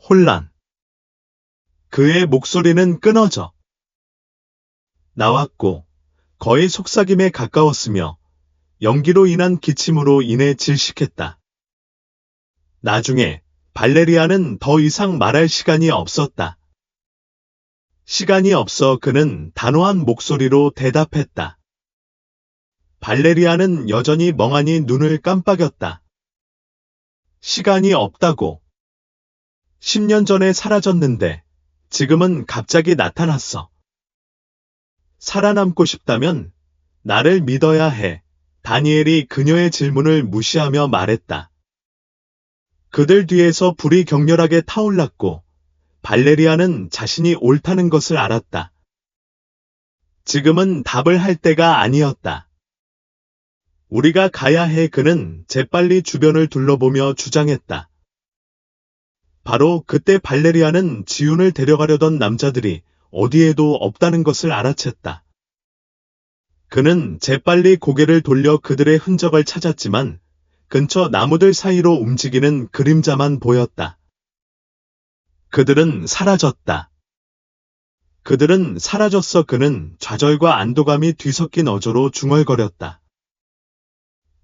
혼란. 그의 목소리는 끊어져 나왔고 거의 속삭임에 가까웠으며 연기로 인한 기침으로 인해 질식했다. 나중에 발레리아는 더 이상 말할 시간이 없었다. 시간이 없어 그는 단호한 목소리로 대답했다. 발레리아는 여전히 멍하니 눈을 깜빡였다. 시간이 없다고. 10년 전에 사라졌는데 지금은 갑자기 나타났어. 살아남고 싶다면 나를 믿어야 해. 다니엘이 그녀의 질문을 무시하며 말했다. 그들 뒤에서 불이 격렬하게 타올랐고 발레리아는 자신이 옳다는 것을 알았다. 지금은 답을 할 때가 아니었다. 우리가 가야 해. 그는 재빨리 주변을 둘러보며 주장했다. 바로 그때 발레리아는 지훈을 데려가려던 남자들이 어디에도 없다는 것을 알아챘다. 그는 재빨리 고개를 돌려 그들의 흔적을 찾았지만 근처 나무들 사이로 움직이는 그림자만 보였다. 그들은 사라졌다. 그들은 사라졌어. 그는 좌절과 안도감이 뒤섞인 어조로 중얼거렸다.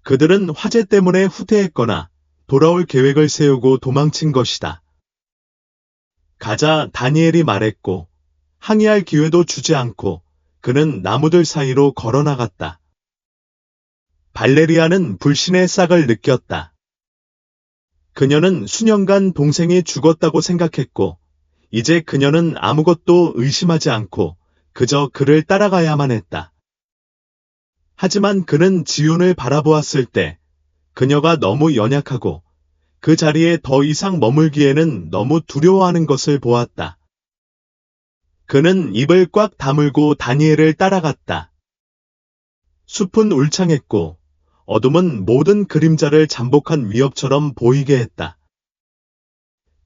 그들은 화재 때문에 후퇴했거나 돌아올 계획을 세우고 도망친 것이다. 가자, 다니엘이 말했고 항의할 기회도 주지 않고 그는 나무들 사이로 걸어나갔다. 발레리아는 불신의 싹을 느꼈다. 그녀는 수년간 동생이 죽었다고 생각했고 이제 그녀는 아무것도 의심하지 않고 그저 그를 따라가야만 했다. 하지만 그는 지훈을 바라보았을 때 그녀가 너무 연약하고 그 자리에 더 이상 머물기에는 너무 두려워하는 것을 보았다. 그는 입을 꽉 다물고 다니엘을 따라갔다. 숲은 울창했고 어둠은 모든 그림자를 잠복한 위협처럼 보이게 했다.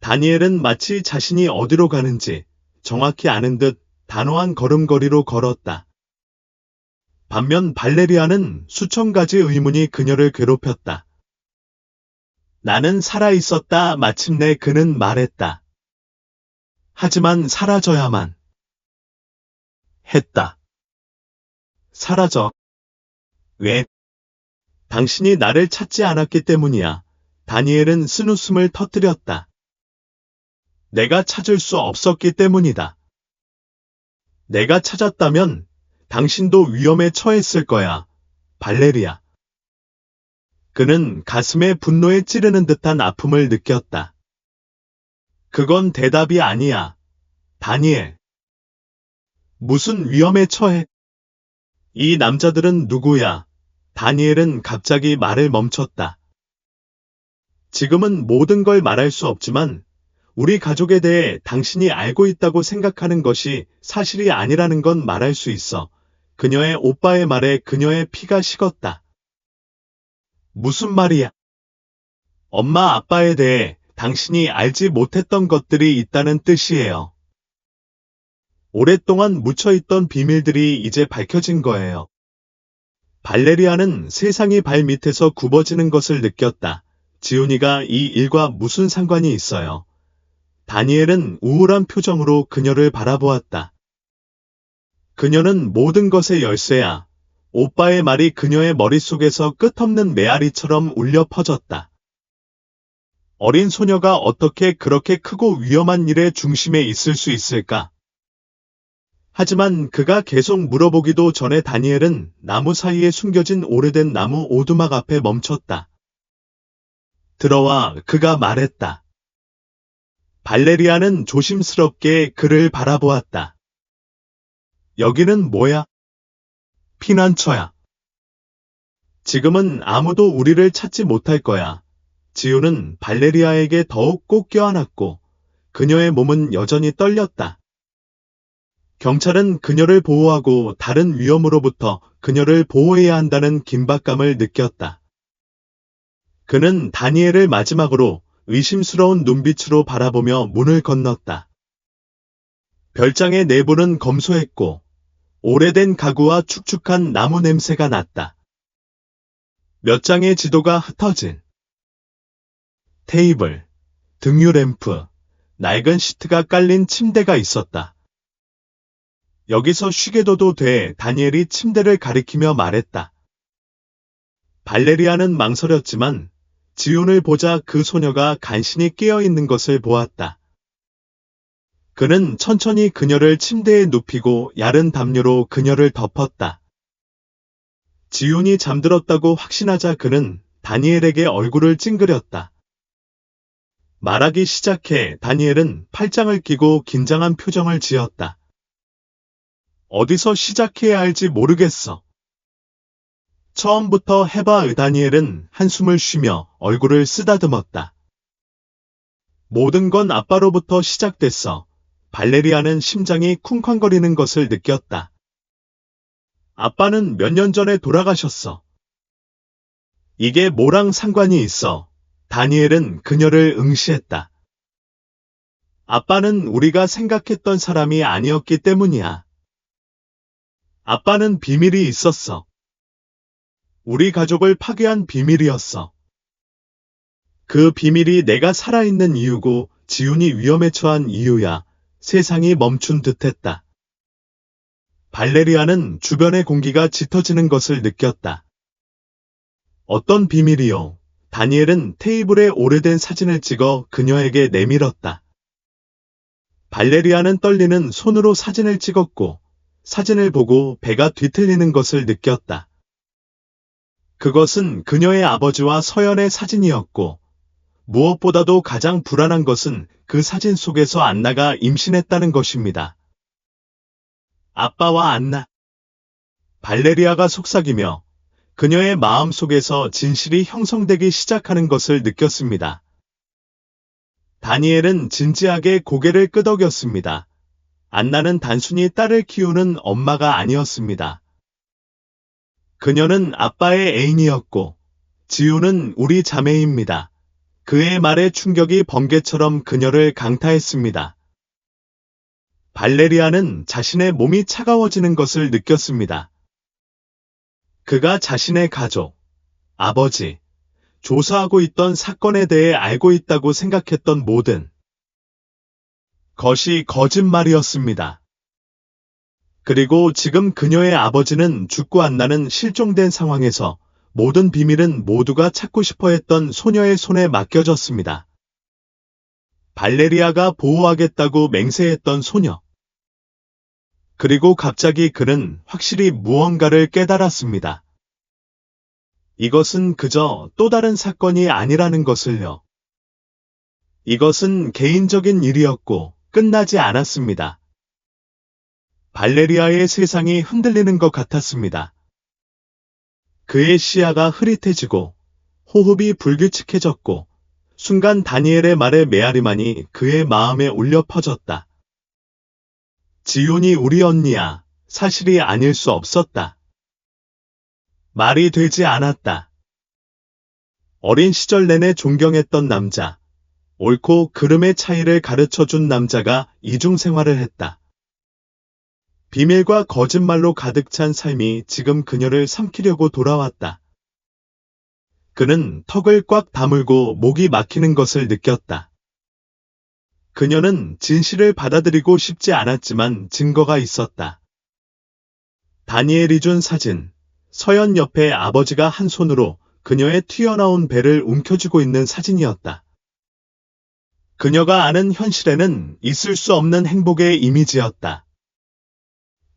다니엘은 마치 자신이 어디로 가는지 정확히 아는 듯 단호한 걸음걸이로 걸었다. 반면 발레리아는 수천 가지 의문이 그녀를 괴롭혔다. 나는 살아있었다. 마침내 그는 말했다. 하지만 사라져야만 했다. 사라져. 왜? 당신이 나를 찾지 않았기 때문이야. 다니엘은 쓴웃음을 터뜨렸다. 내가 찾을 수 없었기 때문이다. 내가 찾았다면 당신도 위험에 처했을 거야, 발레리아. 그는 가슴에 분노에 찌르는 듯한 아픔을 느꼈다. 그건 대답이 아니야, 다니엘. 무슨 위험에 처해? 이 남자들은 누구야? 다니엘은 갑자기 말을 멈췄다. 지금은 모든 걸 말할 수 없지만 우리 가족에 대해 당신이 알고 있다고 생각하는 것이 사실이 아니라는 건 말할 수 있어. 그녀의 오빠의 말에 그녀의 피가 식었다. 무슨 말이야? 엄마 아빠에 대해 당신이 알지 못했던 것들이 있다는 뜻이에요. 오랫동안 묻혀있던 비밀들이 이제 밝혀진 거예요. 발레리아는 세상이 발밑에서 굽어지는 것을 느꼈다. 지훈이가 이 일과 무슨 상관이 있어요? 다니엘은 우울한 표정으로 그녀를 바라보았다. 그녀는 모든 것의 열쇠야. 오빠의 말이 그녀의 머릿속에서 끝없는 메아리처럼 울려 퍼졌다. 어린 소녀가 어떻게 그렇게 크고 위험한 일의 중심에 있을 수 있을까? 하지만 그가 계속 물어보기도 전에 다니엘은 나무 사이에 숨겨진 오래된 나무 오두막 앞에 멈췄다. 들어와, 그가 말했다. 발레리아는 조심스럽게 그를 바라보았다. 여기는 뭐야? 피난처야. 지금은 아무도 우리를 찾지 못할 거야. 지우는 발레리아에게 더욱 꼭 껴안았고 그녀의 몸은 여전히 떨렸다. 경찰은 그녀를 보호하고 다른 위험으로부터 그녀를 보호해야 한다는 긴박감을 느꼈다. 그는 다니엘을 마지막으로 의심스러운 눈빛으로 바라보며 문을 건넜다. 별장의 내부는 검소했고 오래된 가구와 축축한 나무 냄새가 났다. 몇 장의 지도가 흩어진 테이블, 등유 램프, 낡은 시트가 깔린 침대가 있었다. 여기서 쉬게 둬도 돼. 다니엘이 침대를 가리키며 말했다. 발레리아는 망설였지만 지훈을 보자 그 소녀가 간신히 깨어있는 것을 보았다. 그는 천천히 그녀를 침대에 눕히고 야른 담요로 그녀를 덮었다. 지훈이 잠들었다고 확신하자 그는 다니엘에게 얼굴을 찡그렸다. 말하기 시작해. 다니엘은 팔짱을 끼고 긴장한 표정을 지었다. 어디서 시작해야 할지 모르겠어. 처음부터 해봐. 다니엘은 한숨을 쉬며 얼굴을 쓰다듬었다. 모든 건 아빠로부터 시작됐어. 발레리아는 심장이 쿵쾅거리는 것을 느꼈다. 아빠는 몇 년 전에 돌아가셨어. 이게 뭐랑 상관이 있어? 다니엘은 그녀를 응시했다. 아빠는 우리가 생각했던 사람이 아니었기 때문이야. 아빠는 비밀이 있었어. 우리 가족을 파괴한 비밀이었어. 그 비밀이 내가 살아있는 이유고 지훈이 위험에 처한 이유야. 세상이 멈춘 듯했다. 발레리아는 주변의 공기가 짙어지는 것을 느꼈다. 어떤 비밀이요? 다니엘은 테이블에 오래된 사진을 찍어 그녀에게 내밀었다. 발레리아는 떨리는 손으로 사진을 찍었고 사진을 보고 배가 뒤틀리는 것을 느꼈다. 그것은 그녀의 아버지와 서연의 사진이었고 무엇보다도 가장 불안한 것은 그 사진 속에서 안나가 임신했다는 것입니다. 아빠와 안나. 발레리아가 속삭이며 그녀의 마음 속에서 진실이 형성되기 시작하는 것을 느꼈습니다. 다니엘은 진지하게 고개를 끄덕였습니다. 안나는 단순히 딸을 키우는 엄마가 아니었습니다. 그녀는 아빠의 애인이었고 지우는 우리 자매입니다. 그의 말에 충격이 번개처럼 그녀를 강타했습니다. 발레리아는 자신의 몸이 차가워지는 것을 느꼈습니다. 그가 자신의 가족, 아버지, 조사하고 있던 사건에 대해 알고 있다고 생각했던 모든 것이 거짓말이었습니다. 그리고 지금 그녀의 아버지는 죽고 안나는 실종된 상황에서 모든 비밀은 모두가 찾고 싶어 했던 소녀의 손에 맡겨졌습니다. 발레리아가 보호하겠다고 맹세했던 소녀. 그리고 갑자기 그는 확실히 무언가를 깨달았습니다. 이것은 그저 또 다른 사건이 아니라는 것을요. 이것은 개인적인 일이었고 끝나지 않았습니다. 발레리아의 세상이 흔들리는 것 같았습니다. 그의 시야가 흐릿해지고 호흡이 불규칙해졌고 순간 다니엘의 말에 메아리만이 그의 마음에 울려 퍼졌다. 지훈이 우리 언니야. 사실이 아닐 수 없었다. 말이 되지 않았다. 어린 시절 내내 존경했던 남자, 옳고 그름의 차이를 가르쳐준 남자가 이중생활을 했다. 비밀과 거짓말로 가득 찬 삶이 지금 그녀를 삼키려고 돌아왔다. 그는 턱을 꽉 다물고 목이 막히는 것을 느꼈다. 그녀는 진실을 받아들이고 싶지 않았지만 증거가 있었다. 다니엘이 준 사진, 서연 옆에 아버지가 한 손으로 그녀의 튀어나온 배를 움켜쥐고 있는 사진이었다. 그녀가 아는 현실에는 있을 수 없는 행복의 이미지였다.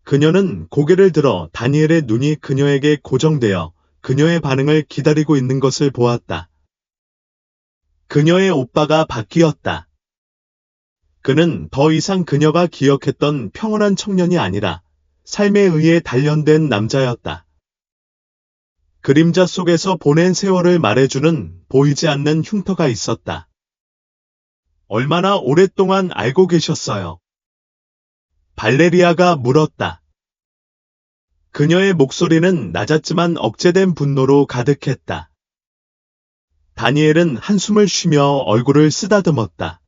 그녀는 고개를 들어 다니엘의 눈이 그녀에게 고정되어 그녀의 반응을 기다리고 있는 것을 보았다. 그녀의 오빠가 바뀌었다. 그는 더 이상 그녀가 기억했던 평온한 청년이 아니라 삶에 의해 단련된 남자였다. 그림자 속에서 보낸 세월을 말해주는 보이지 않는 흉터가 있었다. 얼마나 오랫동안 알고 계셨어요? 발레리아가 물었다. 그녀의 목소리는 낮았지만 억제된 분노로 가득했다. 다니엘은 한숨을 쉬며 얼굴을 쓰다듬었다.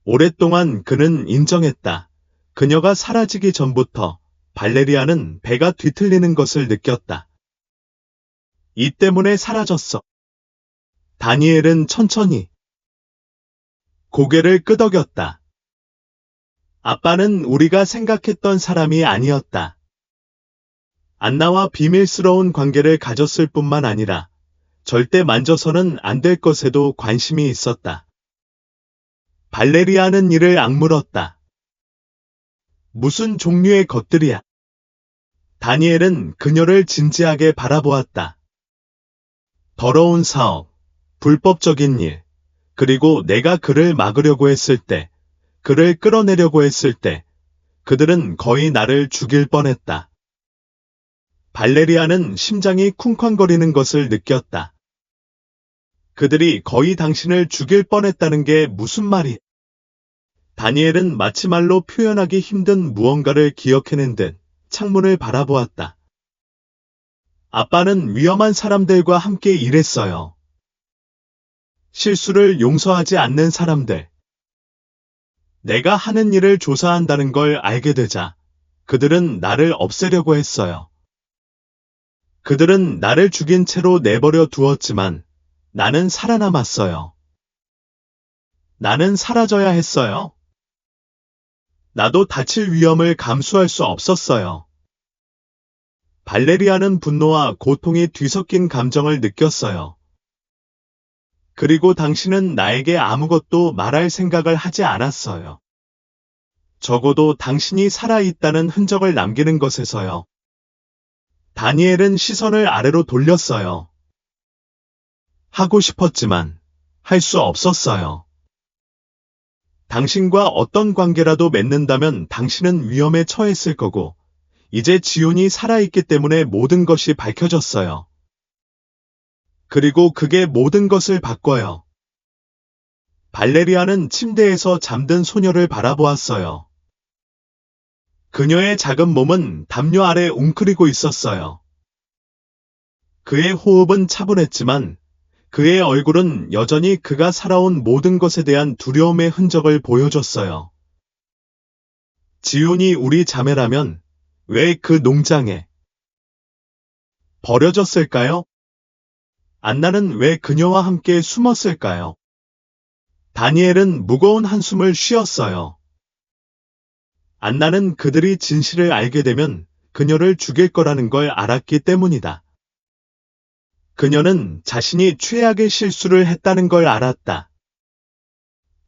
오랫동안 그는 인정했다. 그녀가 사라지기 전부터 발레리아는 배가 뒤틀리는 것을 느꼈다. 이 때문에 사라졌어. 다니엘은 천천히 고개를 끄덕였다. 아빠는 우리가 생각했던 사람이 아니었다. 안나와 비밀스러운 관계를 가졌을 뿐만 아니라 절대 만져서는 안 될 것에도 관심이 있었다. 발레리아는 이를 악물었다. 무슨 종류의 것들이야? 다니엘은 그녀를 진지하게 바라보았다. 더러운 사업, 불법적인 일, 그리고 내가 그를 막으려고 했을 때, 그를 끌어내려고 했을 때, 그들은 거의 나를 죽일 뻔했다. 발레리아는 심장이 쿵쾅거리는 것을 느꼈다. 그들이 거의 당신을 죽일 뻔했다는 게 무슨 말이? 다니엘은 마치 말로 표현하기 힘든 무언가를 기억해낸 듯 창문을 바라보았다. 아빠는 위험한 사람들과 함께 일했어요. 실수를 용서하지 않는 사람들. 내가 하는 일을 조사한다는 걸 알게 되자 그들은 나를 없애려고 했어요. 그들은 나를 죽인 채로 내버려 두었지만 나는 살아남았어요. 나는 사라져야 했어요. 나도 다칠 위험을 감수할 수 없었어요. 발레리아는 분노와 고통이 뒤섞인 감정을 느꼈어요. 그리고 당신은 나에게 아무것도 말할 생각을 하지 않았어요. 적어도 당신이 살아있다는 흔적을 남기는 것에서요. 다니엘은 시선을 아래로 돌렸어요. 하고 싶었지만 할 수 없었어요. 당신과 어떤 관계라도 맺는다면 당신은 위험에 처했을 거고, 이제 지온이 살아있기 때문에 모든 것이 밝혀졌어요. 그리고 그게 모든 것을 바꿔요. 발레리아는 침대에서 잠든 소녀를 바라보았어요. 그녀의 작은 몸은 담요 아래 웅크리고 있었어요. 그의 호흡은 차분했지만 그의 얼굴은 여전히 그가 살아온 모든 것에 대한 두려움의 흔적을 보여줬어요. 지온이 우리 자매라면 왜 그 농장에 버려졌을까요? 안나는 왜 그녀와 함께 숨었을까요? 다니엘은 무거운 한숨을 쉬었어요. 안나는 그들이 진실을 알게 되면 그녀를 죽일 거라는 걸 알았기 때문이다. 그녀는 자신이 최악의 실수를 했다는 걸 알았다.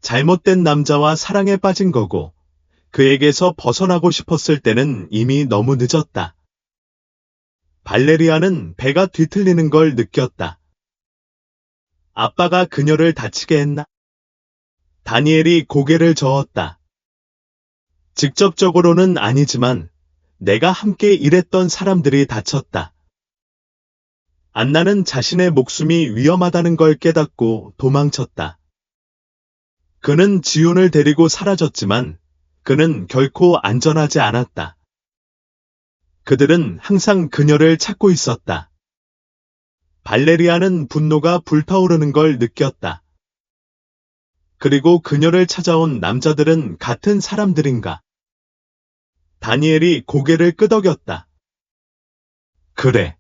잘못된 남자와 사랑에 빠진 거고, 그에게서 벗어나고 싶었을 때는 이미 너무 늦었다. 발레리아는 배가 뒤틀리는 걸 느꼈다. 아빠가 그녀를 다치게 했나? 다니엘이 고개를 저었다. 직접적으로는 아니지만 내가 함께 일했던 사람들이 다쳤다. 안나는 자신의 목숨이 위험하다는 걸 깨닫고 도망쳤다. 그는 지온을 데리고 사라졌지만 그는 결코 안전하지 않았다. 그들은 항상 그녀를 찾고 있었다. 발레리아는 분노가 불타오르는 걸 느꼈다. 그리고 그녀를 찾아온 남자들은 같은 사람들인가? 다니엘이 고개를 끄덕였다. 그래.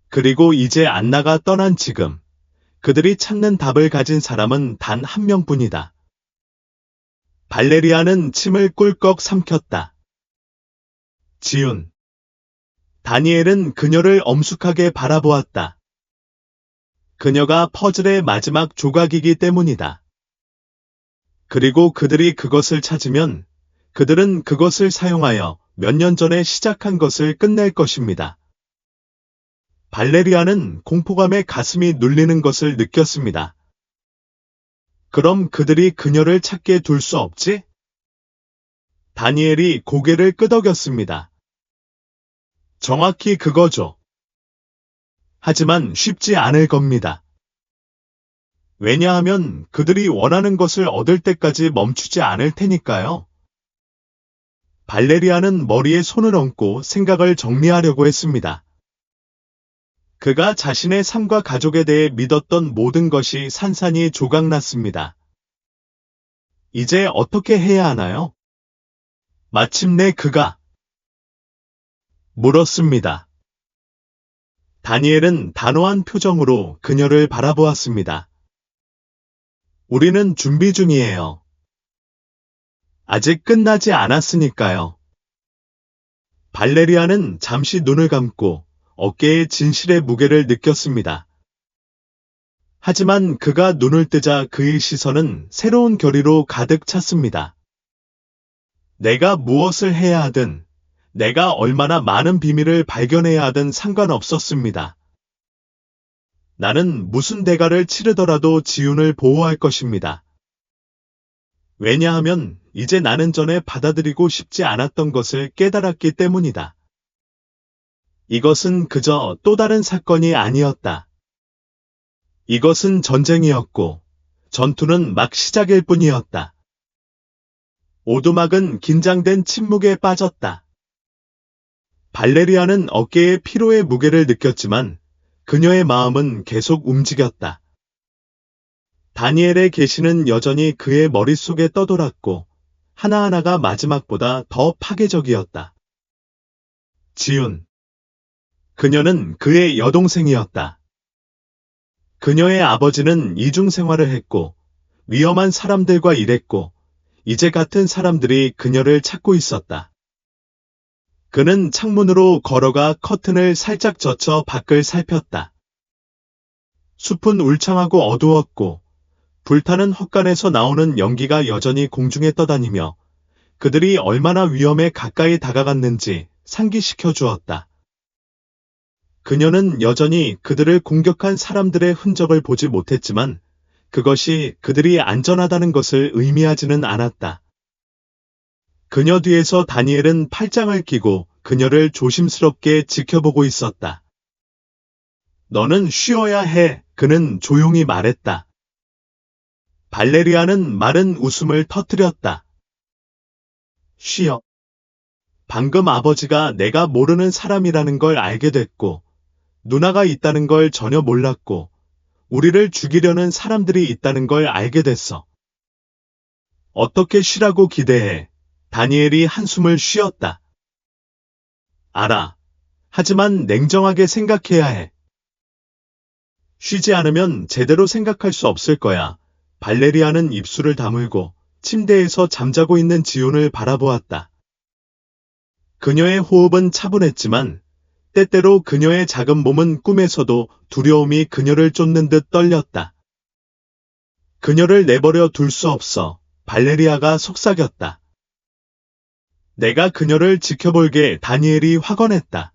그리고 이제 안나가 떠난 지금, 그들이 찾는 답을 가진 사람은 단 한 명뿐이다. 발레리아는 침을 꿀꺽 삼켰다. 지훈. 다니엘은 그녀를 엄숙하게 바라보았다. 그녀가 퍼즐의 마지막 조각이기 때문이다. 그리고 그들이 그것을 찾으면 그들은 그것을 사용하여 몇 년 전에 시작한 것을 끝낼 것입니다. 발레리아는 공포감에 가슴이 눌리는 것을 느꼈습니다. 그럼 그들이 그녀를 찾게 둘 수 없지? 다니엘이 고개를 끄덕였습니다. 정확히 그거죠. 하지만 쉽지 않을 겁니다. 왜냐하면 그들이 원하는 것을 얻을 때까지 멈추지 않을 테니까요. 발레리아는 머리에 손을 얹고 생각을 정리하려고 했습니다. 그가 자신의 삶과 가족에 대해 믿었던 모든 것이 산산이 조각났습니다. 이제 어떻게 해야 하나요? 마침내 그가 물었습니다. 다니엘은 단호한 표정으로 그녀를 바라보았습니다. 우리는 준비 중이에요. 아직 끝나지 않았으니까요. 발레리아는 잠시 눈을 감고 어깨에 진실의 무게를 느꼈습니다. 하지만 그가 눈을 뜨자 그의 시선은 새로운 결의로 가득 찼습니다. 내가 무엇을 해야 하든, 내가 얼마나 많은 비밀을 발견해야 하든 상관없었습니다. 나는 무슨 대가를 치르더라도 지훈을 보호할 것입니다. 왜냐하면 이제 나는 전에 받아들이고 싶지 않았던 것을 깨달았기 때문이다. 이것은 그저 또 다른 사건이 아니었다. 이것은 전쟁이었고, 전투는 막 시작일 뿐이었다. 오두막은 긴장된 침묵에 빠졌다. 발레리아는 어깨에 피로의 무게를 느꼈지만 그녀의 마음은 계속 움직였다. 다니엘의 계시는 여전히 그의 머릿속에 떠돌았고 하나하나가 마지막보다 더 파괴적이었다. 지훈. 그녀는 그의 여동생이었다. 그녀의 아버지는 이중 생활을 했고 위험한 사람들과 일했고 이제 같은 사람들이 그녀를 찾고 있었다. 그는 창문으로 걸어가 커튼을 살짝 젖혀 밖을 살폈다. 숲은 울창하고 어두웠고 불타는 헛간에서 나오는 연기가 여전히 공중에 떠다니며 그들이 얼마나 위험에 가까이 다가갔는지 상기시켜 주었다. 그녀는 여전히 그들을 공격한 사람들의 흔적을 보지 못했지만 그것이 그들이 안전하다는 것을 의미하지는 않았다. 그녀 뒤에서 다니엘은 팔짱을 끼고 그녀를 조심스럽게 지켜보고 있었다. 너는 쉬어야 해, 그는 조용히 말했다. 발레리아는 마른 웃음을 터뜨렸다. 쉬어. 방금 아버지가 내가 모르는 사람이라는 걸 알게 됐고, 누나가 있다는 걸 전혀 몰랐고, 우리를 죽이려는 사람들이 있다는 걸 알게 됐어. 어떻게 쉬라고 기대해? 다니엘이 한숨을 쉬었다. 알아. 하지만 냉정하게 생각해야 해. 쉬지 않으면 제대로 생각할 수 없을 거야. 발레리아는 입술을 다물고 침대에서 잠자고 있는 지훈을 바라보았다. 그녀의 호흡은 차분했지만 때때로 그녀의 작은 몸은 꿈에서도 두려움이 그녀를 쫓는 듯 떨렸다. 그녀를 내버려 둘 수 없어. 발레리아가 속삭였다. 내가 그녀를 지켜볼게. 다니엘이 확언했다.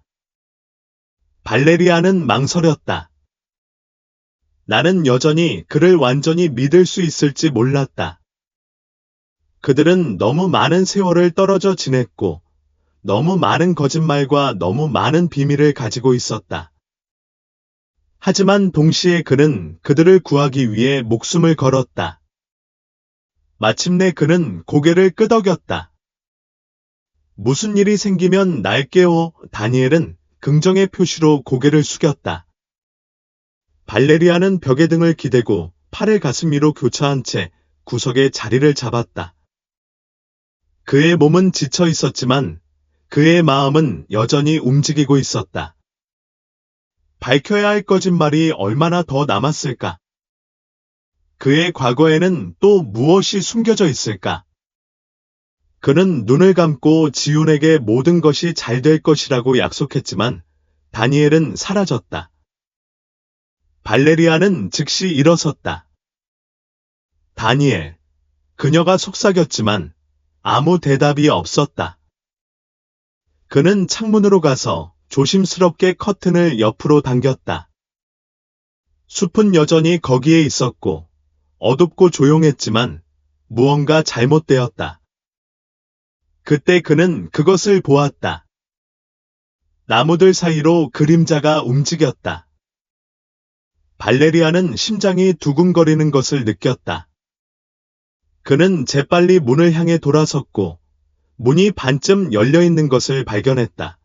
발레리아는 망설였다. 나는 여전히 그를 완전히 믿을 수 있을지 몰랐다. 그들은 너무 많은 세월을 떨어져 지냈고 너무 많은 거짓말과 너무 많은 비밀을 가지고 있었다. 하지만 동시에 그는 그들을 구하기 위해 목숨을 걸었다. 마침내 그는 고개를 끄덕였다. 무슨 일이 생기면 날 깨워. 다니엘은 긍정의 표시로 고개를 숙였다. 발레리아는 벽에 등을 기대고 팔을 가슴 위로 교차한 채 구석에 자리를 잡았다. 그의 몸은 지쳐 있었지만 그의 마음은 여전히 움직이고 있었다. 밝혀야 할 거짓말이 얼마나 더 남았을까? 그의 과거에는 또 무엇이 숨겨져 있을까? 그는 눈을 감고 지훈에게 모든 것이 잘 될 것이라고 약속했지만 다니엘은 사라졌다. 발레리아는 즉시 일어섰다. 다니엘. 그녀가 속삭였지만 아무 대답이 없었다. 그는 창문으로 가서 조심스럽게 커튼을 옆으로 당겼다. 숲은 여전히 거기에 있었고 어둡고 조용했지만 무언가 잘못되었다. 그때 그는 그것을 보았다. 나무들 사이로 그림자가 움직였다. 발레리아는 심장이 두근거리는 것을 느꼈다. 그는 재빨리 문을 향해 돌아섰고 문이 반쯤 열려 있는 것을 발견했다.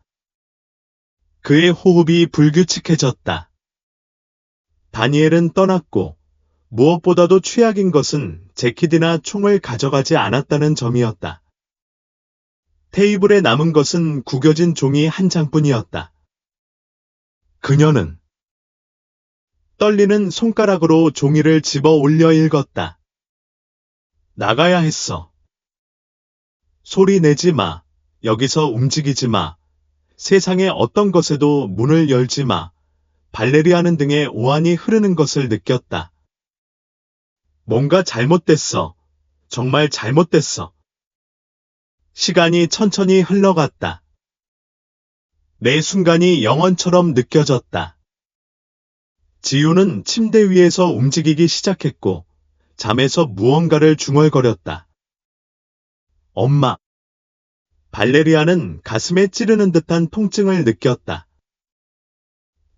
그의 호흡이 불규칙해졌다. 다니엘은 떠났고 무엇보다도 최악인 것은 재킷이나 총을 가져가지 않았다는 점이었다. 테이블에 남은 것은 구겨진 종이 한 장뿐이었다. 그녀는 떨리는 손가락으로 종이를 집어 올려 읽었다. 나가야 했어. 소리 내지 마. 여기서 움직이지 마. 세상의 어떤 것에도 문을 열지 마. 발레리아는 등에 오한이 흐르는 것을 느꼈다. 뭔가 잘못됐어. 정말 잘못됐어. 시간이 천천히 흘러갔다. 매 순간이 영원처럼 느껴졌다. 지우는 침대 위에서 움직이기 시작했고 잠에서 무언가를 중얼거렸다. 엄마. 발레리아는 가슴에 찌르는 듯한 통증을 느꼈다.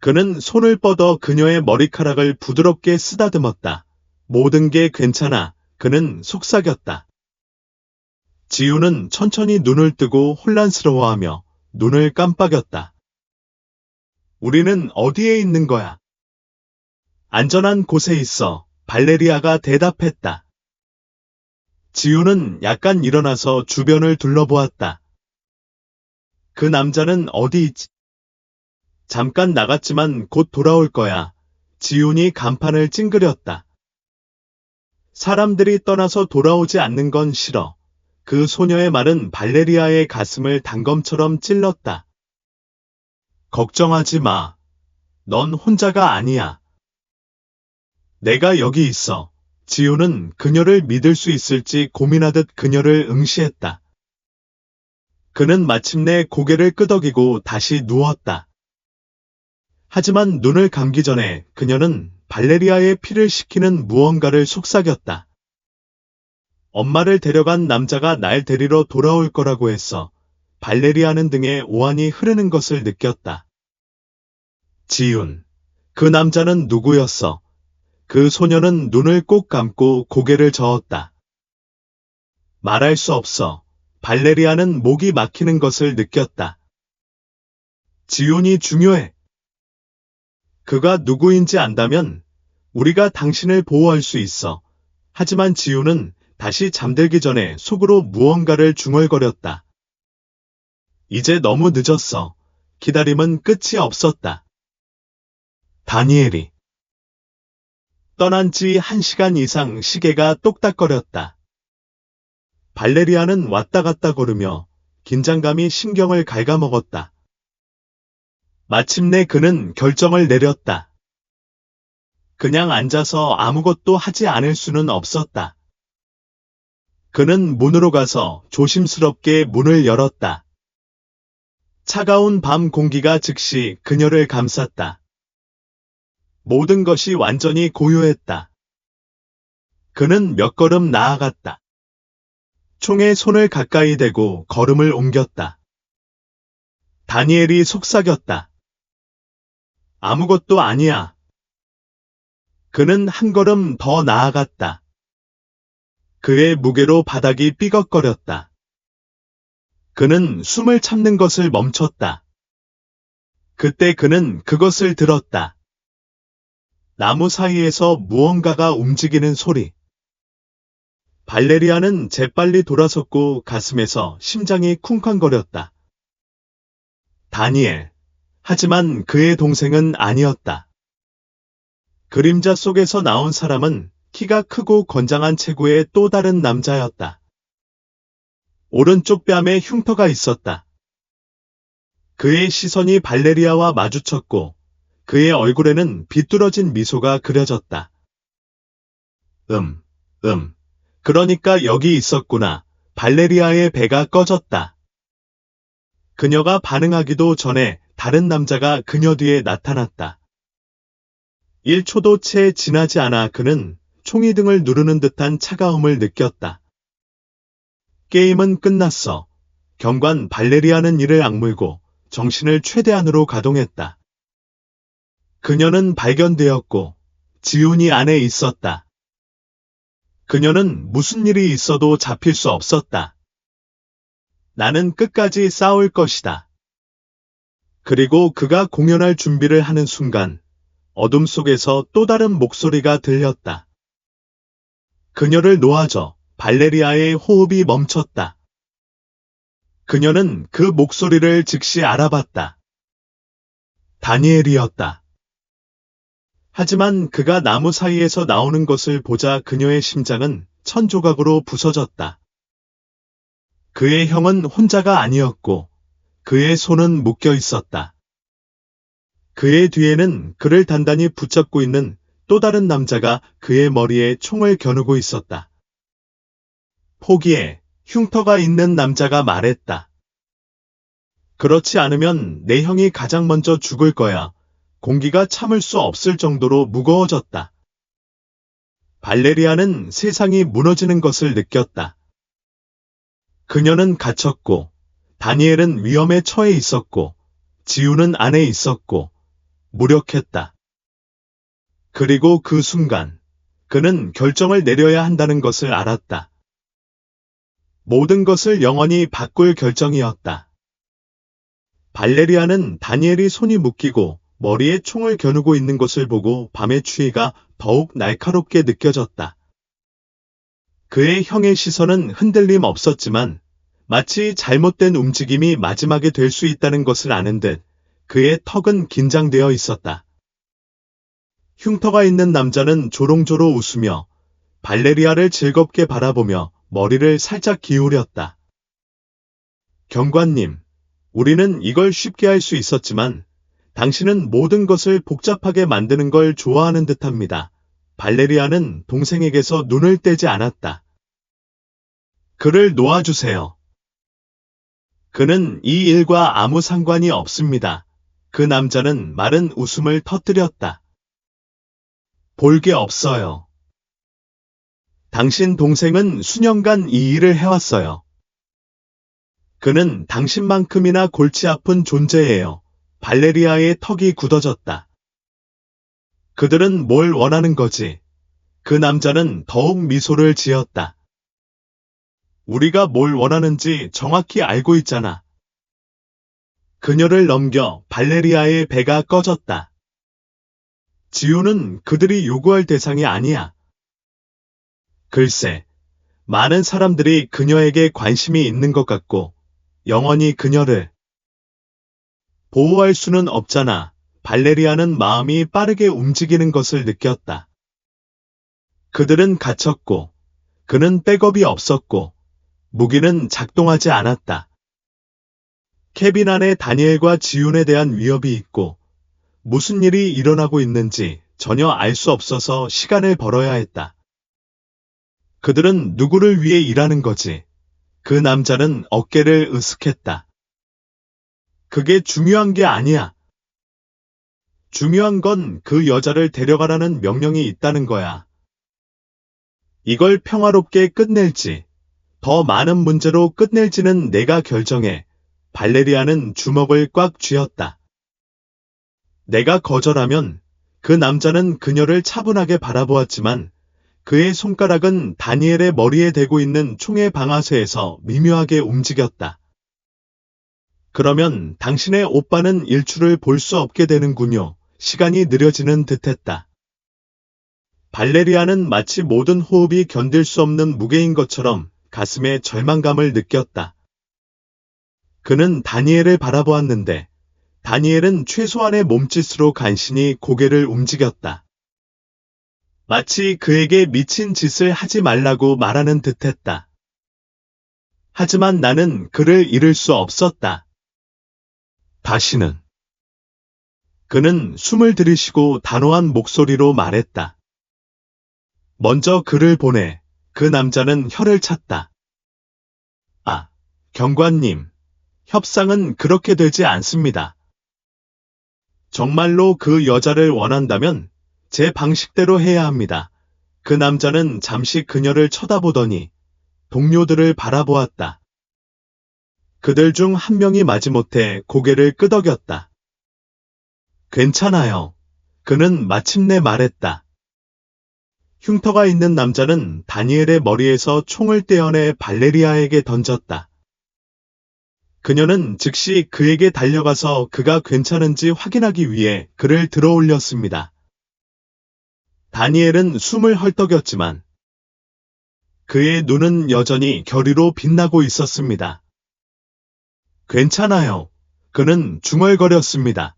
그는 손을 뻗어 그녀의 머리카락을 부드럽게 쓰다듬었다. 모든 게 괜찮아. 그는 속삭였다. 지우는 천천히 눈을 뜨고 혼란스러워하며 눈을 깜빡였다. 우리는 어디에 있는 거야? 안전한 곳에 있어. 발레리아가 대답했다. 지우는 약간 일어나서 주변을 둘러보았다. 그 남자는 어디 있지? 잠깐 나갔지만 곧 돌아올 거야. 지훈이 간판을 찡그렸다. 사람들이 떠나서 돌아오지 않는 건 싫어. 그 소녀의 말은 발레리아의 가슴을 단검처럼 찔렀다. 걱정하지 마. 넌 혼자가 아니야. 내가 여기 있어. 지훈은 그녀를 믿을 수 있을지 고민하듯 그녀를 응시했다. 그는 마침내 고개를 끄덕이고 다시 누웠다. 하지만 눈을 감기 전에 그녀는 발레리아의 피를 식히는 무언가를 속삭였다. 엄마를 데려간 남자가 날 데리러 돌아올 거라고 했어. 발레리아는 등에 오한이 흐르는 것을 느꼈다. 지훈. 그 남자는 누구였어? 그 소녀는 눈을 꼭 감고 고개를 저었다. 말할 수 없어. 발레리아는 목이 막히는 것을 느꼈다. 지훈이 중요해. 그가 누구인지 안다면 우리가 당신을 보호할 수 있어. 하지만 지훈은 다시 잠들기 전에 속으로 무언가를 중얼거렸다. 이제 너무 늦었어. 기다림은 끝이 없었다. 다니엘이 떠난 지 1시간 이상 시계가 똑딱거렸다. 발레리아는 왔다 갔다 걸으며 긴장감이 신경을 갉아먹었다. 마침내 그는 결정을 내렸다. 그냥 앉아서 아무것도 하지 않을 수는 없었다. 그는 문으로 가서 조심스럽게 문을 열었다. 차가운 밤 공기가 즉시 그녀를 감쌌다. 모든 것이 완전히 고요했다. 그는 몇 걸음 나아갔다. 총에 손을 가까이 대고 걸음을 옮겼다. 다니엘이 속삭였다. 아무것도 아니야. 그는 한 걸음 더 나아갔다. 그의 무게로 바닥이 삐걱거렸다. 그는 숨을 참는 것을 멈췄다. 그때 그는 그것을 들었다. 나무 사이에서 무언가가 움직이는 소리. 발레리아는 재빨리 돌아섰고 가슴에서 심장이 쿵쾅거렸다. 다니엘. 하지만 그의 동생은 아니었다. 그림자 속에서 나온 사람은 키가 크고 건장한 체구의 또 다른 남자였다. 오른쪽 뺨에 흉터가 있었다. 그의 시선이 발레리아와 마주쳤고 그의 얼굴에는 비뚤어진 미소가 그려졌다. 그러니까 여기 있었구나. 발레리아의 배가 꺼졌다. 그녀가 반응하기도 전에 다른 남자가 그녀 뒤에 나타났다. 1초도 채 지나지 않아 그는 총이 등을 누르는 듯한 차가움을 느꼈다. 게임은 끝났어. 경관 발레리아는 이를 악물고 정신을 최대한으로 가동했다. 그녀는 발견되었고 지훈이 안에 있었다. 그녀는 무슨 일이 있어도 잡힐 수 없었다. 나는 끝까지 싸울 것이다. 그리고 그가 공연할 준비를 하는 순간 어둠 속에서 또 다른 목소리가 들렸다. 그녀를 놓아줘. 발레리아의 호흡이 멈췄다. 그녀는 그 목소리를 즉시 알아봤다. 다니엘이었다. 하지만 그가 나무 사이에서 나오는 것을 보자 그녀의 심장은 천조각으로 부서졌다. 그의 형은 혼자가 아니었고 그의 손은 묶여 있었다. 그의 뒤에는 그를 단단히 붙잡고 있는 또 다른 남자가 그의 머리에 총을 겨누고 있었다. 포기해. 흉터가 있는 남자가 말했다. 그렇지 않으면 내 형이 가장 먼저 죽을 거야. 공기가 참을 수 없을 정도로 무거워졌다. 발레리아는 세상이 무너지는 것을 느꼈다. 그녀는 갇혔고, 다니엘은 위험에 처해 있었고, 지훈은 안에 있었고, 무력했다. 그리고 그 순간, 그는 결정을 내려야 한다는 것을 알았다. 모든 것을 영원히 바꿀 결정이었다. 발레리아는 다니엘이 손이 묶이고 머리에 총을 겨누고 있는 것을 보고 밤의 추위가 더욱 날카롭게 느껴졌다. 그의 형의 시선은 흔들림 없었지만 마치 잘못된 움직임이 마지막에 될 수 있다는 것을 아는 듯 그의 턱은 긴장되어 있었다. 흉터가 있는 남자는 조롱조로 웃으며 발레리아를 즐겁게 바라보며 머리를 살짝 기울였다. 경관님, 우리는 이걸 쉽게 할 수 있었지만 당신은 모든 것을 복잡하게 만드는 걸 좋아하는 듯합니다. 발레리아는 동생에게서 눈을 떼지 않았다. 그를 놓아주세요. 그는 이 일과 아무 상관이 없습니다. 그 남자는 마른 웃음을 터뜨렸다. 볼 게 없어요. 당신 동생은 수년간 이 일을 해왔어요. 그는 당신만큼이나 골치 아픈 존재예요. 발레리아의 턱이 굳어졌다. 그들은 뭘 원하는 거지? 그 남자는 더욱 미소를 지었다. 우리가 뭘 원하는지 정확히 알고 있잖아. 그녀를 넘겨 발레리아의 배가 꺼졌다. 지우는 그들이 요구할 대상이 아니야. 글쎄, 많은 사람들이 그녀에게 관심이 있는 것 같고, 영원히 그녀를 보호할 수는 없잖아. 발레리아는 마음이 빠르게 움직이는 것을 느꼈다. 그들은 갇혔고, 그는 백업이 없었고, 무기는 작동하지 않았다. 캐빈 안에 다니엘과 지훈에 대한 위협이 있고, 무슨 일이 일어나고 있는지 전혀 알 수 없어서 시간을 벌어야 했다. 그들은 누구를 위해 일하는 거지? 그 남자는 어깨를 으쓱했다. 그게 중요한 게 아니야. 중요한 건 그 여자를 데려가라는 명령이 있다는 거야. 이걸 평화롭게 끝낼지, 더 많은 문제로 끝낼지는 내가 결정해. 발레리아는 주먹을 꽉 쥐었다. 내가 거절하면 그 남자는 그녀를 차분하게 바라보았지만 그의 손가락은 다니엘의 머리에 대고 있는 총의 방아쇠에서 미묘하게 움직였다. 그러면 당신의 오빠는 일출을 볼 수 없게 되는군요. 시간이 느려지는 듯했다. 발레리아는 마치 모든 호흡이 견딜 수 없는 무게인 것처럼 가슴에 절망감을 느꼈다. 그는 다니엘을 바라보았는데 다니엘은 최소한의 몸짓으로 간신히 고개를 움직였다. 마치 그에게 미친 짓을 하지 말라고 말하는 듯했다. 하지만 나는 그를 잃을 수 없었다. 다시는. 그는 숨을 들이쉬고 단호한 목소리로 말했다. 먼저 그를 보내. 그 남자는 혀를 찼다. 아, 경관님. 협상은 그렇게 되지 않습니다. 정말로 그 여자를 원한다면 제 방식대로 해야 합니다. 그 남자는 잠시 그녀를 쳐다보더니 동료들을 바라보았다. 그들 중 한 명이 마지못해 고개를 끄덕였다. 괜찮아요. 그는 마침내 말했다. 흉터가 있는 남자는 다니엘의 머리에서 총을 떼어내 발레리아에게 던졌다. 그녀는 즉시 그에게 달려가서 그가 괜찮은지 확인하기 위해 그를 들어올렸습니다. 다니엘은 숨을 헐떡였지만 그의 눈은 여전히 결의로 빛나고 있었습니다. 괜찮아요. 그는 중얼거렸습니다.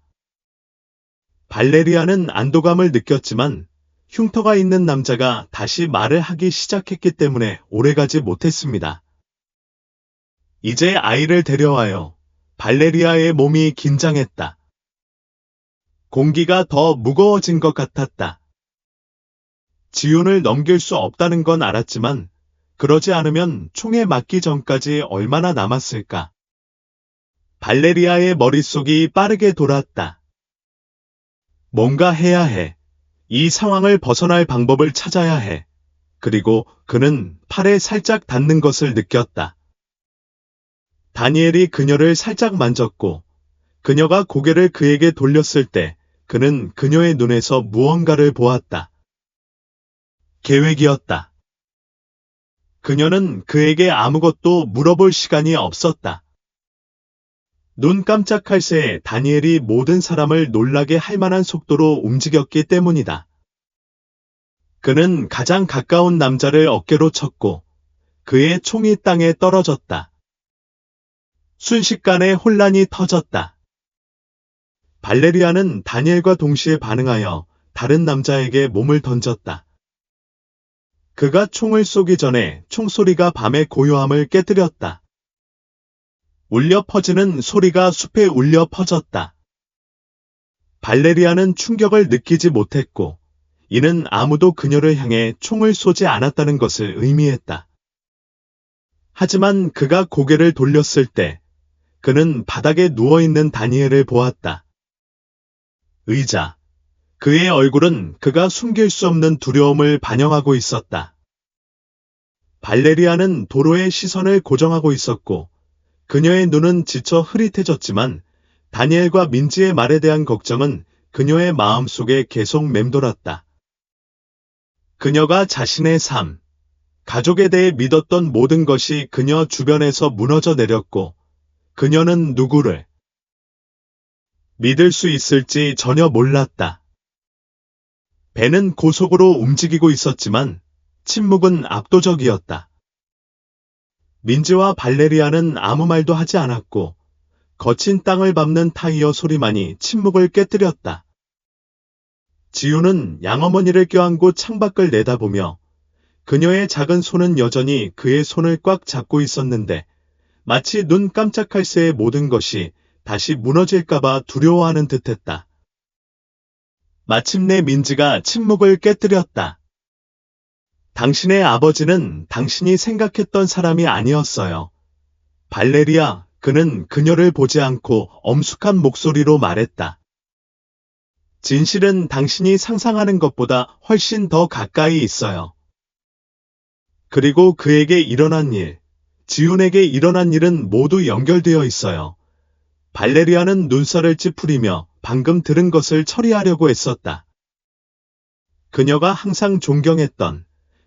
발레리아는 안도감을 느꼈지만 흉터가 있는 남자가 다시 말을 하기 시작했기 때문에 오래가지 못했습니다. 이제 아이를 데려와요. 발레리아의 몸이 긴장했다. 공기가 더 무거워진 것 같았다. 지훈을 넘길 수 없다는 건 알았지만 그러지 않으면 총에 맞기 전까지 얼마나 남았을까? 발레리아의 머릿속이 빠르게 돌았다. 뭔가 해야 해. 이 상황을 벗어날 방법을 찾아야 해. 그리고 그는 팔에 살짝 닿는 것을 느꼈다. 다니엘이 그녀를 살짝 만졌고 그녀가 고개를 그에게 돌렸을 때 그는 그녀의 눈에서 무언가를 보았다. 계획이었다. 그녀는 그에게 아무것도 물어볼 시간이 없었다. 눈 깜짝할 새에 다니엘이 모든 사람을 놀라게 할 만한 속도로 움직였기 때문이다. 그는 가장 가까운 남자를 어깨로 쳤고 그의 총이 땅에 떨어졌다. 순식간에 혼란이 터졌다. 발레리아는 다니엘과 동시에 반응하여 다른 남자에게 몸을 던졌다. 그가 총을 쏘기 전에 총소리가 밤의 고요함을 깨뜨렸다. 울려 퍼지는 소리가 숲에 울려 퍼졌다. 발레리아는 충격을 느끼지 못했고, 이는 아무도 그녀를 향해 총을 쏘지 않았다는 것을 의미했다. 하지만 그가 고개를 돌렸을 때, 그는 바닥에 누워있는 다니엘을 보았다. 의자. 그의 얼굴은 그가 숨길 수 없는 두려움을 반영하고 있었다. 발레리아는 도로에 시선을 고정하고 있었고, 그녀의 눈은 지쳐 흐릿해졌지만, 다니엘과 민지의 말에 대한 걱정은 그녀의 마음속에 계속 맴돌았다. 그녀가 자신의 삶, 가족에 대해 믿었던 모든 것이 그녀 주변에서 무너져 내렸고, 그녀는 누구를 믿을 수 있을지 전혀 몰랐다. 배는 고속으로 움직이고 있었지만 침묵은 압도적이었다. 민지와 발레리아는 아무 말도 하지 않았고 거친 땅을 밟는 타이어 소리만이 침묵을 깨뜨렸다. 지우는 양어머니를 껴안고 창밖을 내다보며 그녀의 작은 손은 여전히 그의 손을 꽉 잡고 있었는데 마치 눈 깜짝할 새의 모든 것이 다시 무너질까봐 두려워하는 듯했다. 마침내 민지가 침묵을 깨뜨렸다. 당신의 아버지는 당신이 생각했던 사람이 아니었어요. 발레리아, 그는 그녀를 보지 않고 엄숙한 목소리로 말했다. 진실은 당신이 상상하는 것보다 훨씬 더 가까이 있어요. 그리고 그에게 일어난 일, 지훈에게 일어난 일은 모두 연결되어 있어요. 발레리아는 눈살을 찌푸리며 방금 들은 것을 처리하려고 애썼다. 그녀가 항상 존경했던,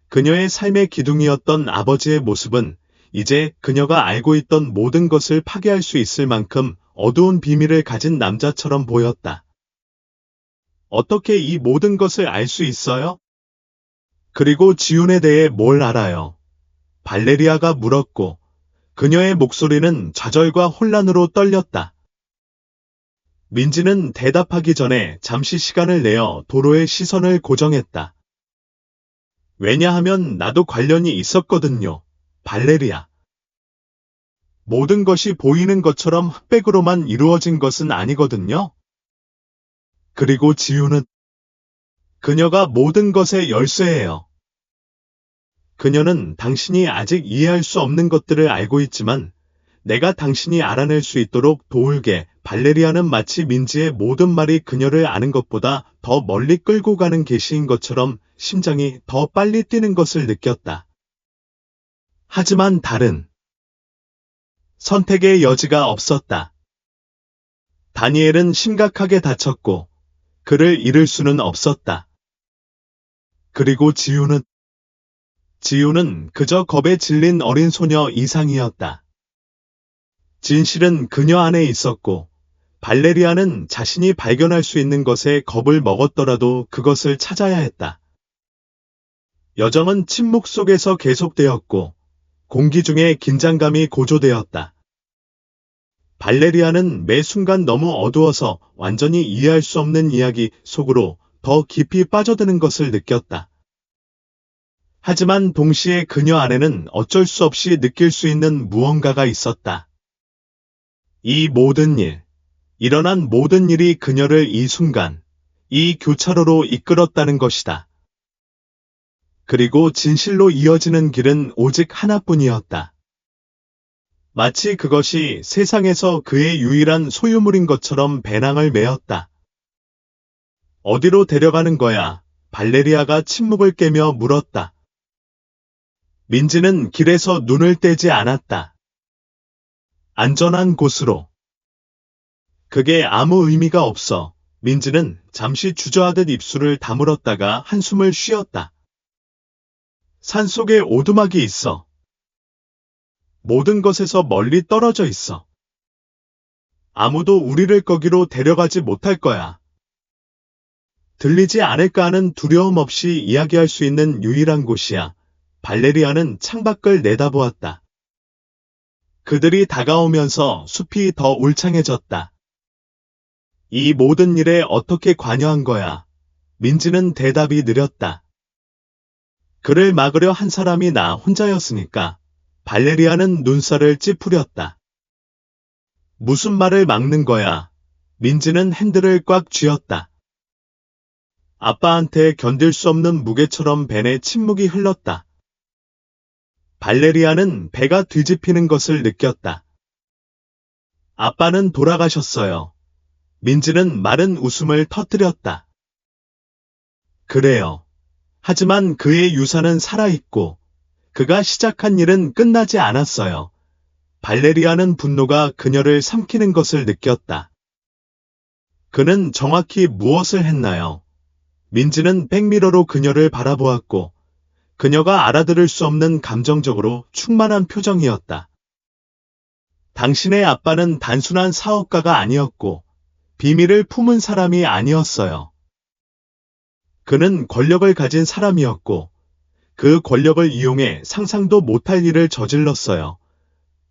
그녀의 삶의 기둥이었던 아버지의 모습은 이제 그녀가 알고 있던 모든 것을 파괴할 수 있을 만큼 어두운 비밀을 가진 남자처럼 보였다. 어떻게 이 모든 것을 알 수 있어요? 그리고 지훈에 대해 뭘 알아요? 발레리아가 물었고 그녀의 목소리는 좌절과 혼란으로 떨렸다. 민지는 대답하기 전에 잠시 시간을 내어 도로에 시선을 고정했다. 왜냐하면 나도 관련이 있었거든요. 발레리아. 모든 것이 보이는 것처럼 흑백으로만 이루어진 것은 아니거든요. 그리고 지우는 그녀가 모든 것의 열쇠예요. 그녀는 당신이 아직 이해할 수 없는 것들을 알고 있지만 내가 당신이 알아낼 수 있도록 도울게. 발레리아는 마치 민지의 모든 말이 그녀를 아는 것보다 더 멀리 끌고 가는 계시인 것처럼 심장이 더 빨리 뛰는 것을 느꼈다. 하지만 다른 선택의 여지가 없었다. 다니엘은 심각하게 다쳤고 그를 잃을 수는 없었다. 그리고 지우는 그저 겁에 질린 어린 소녀 이상이었다. 진실은 그녀 안에 있었고 발레리아는 자신이 발견할 수 있는 것에 겁을 먹었더라도 그것을 찾아야 했다. 여정은 침묵 속에서 계속되었고 공기 중에 긴장감이 고조되었다. 발레리아는 매 순간 너무 어두워서 완전히 이해할 수 없는 이야기 속으로 더 깊이 빠져드는 것을 느꼈다. 하지만 동시에 그녀 안에는 어쩔 수 없이 느낄 수 있는 무언가가 있었다. 이 모든 일, 일어난 모든 일이 그녀를 이 순간, 이 교차로로 이끌었다는 것이다. 그리고 진실로 이어지는 길은 오직 하나뿐이었다. 마치 그것이 세상에서 그의 유일한 소유물인 것처럼 배낭을 메었다. 어디로 데려가는 거야? 발레리아가 침묵을 깨며 물었다. 민지는 길에서 눈을 떼지 않았다. 안전한 곳으로. 그게 아무 의미가 없어. 민지는 잠시 주저하듯 입술을 다물었다가 한숨을 쉬었다. 산속에 오두막이 있어. 모든 것에서 멀리 떨어져 있어. 아무도 우리를 거기로 데려가지 못할 거야. 들리지 않을까 하는 두려움 없이 이야기할 수 있는 유일한 곳이야. 발레리아는 창밖을 내다보았다. 그들이 다가오면서 숲이 더 울창해졌다. 이 모든 일에 어떻게 관여한 거야? 민지는 대답이 느렸다. 그를 막으려 한 사람이 나 혼자였으니까. 발레리아는 눈살을 찌푸렸다. 무슨 말을 막는 거야? 민지는 핸들을 꽉 쥐었다. 아빠한테 견딜 수 없는 무게처럼 벤에 침묵이 흘렀다. 발레리아는 배가 뒤집히는 것을 느꼈다. 아빠는 돌아가셨어요. 민지는 마른 웃음을 터뜨렸다. 그래요. 하지만 그의 유산은 살아있고 그가 시작한 일은 끝나지 않았어요. 발레리아는 분노가 그녀를 삼키는 것을 느꼈다. 그는 정확히 무엇을 했나요? 민지는 백미러로 그녀를 바라보았고 그녀가 알아들을 수 없는 감정적으로 충만한 표정이었다. 당신의 아빠는 단순한 사업가가 아니었고 비밀을 품은 사람이 아니었어요. 그는 권력을 가진 사람이었고 그 권력을 이용해 상상도 못할 일을 저질렀어요.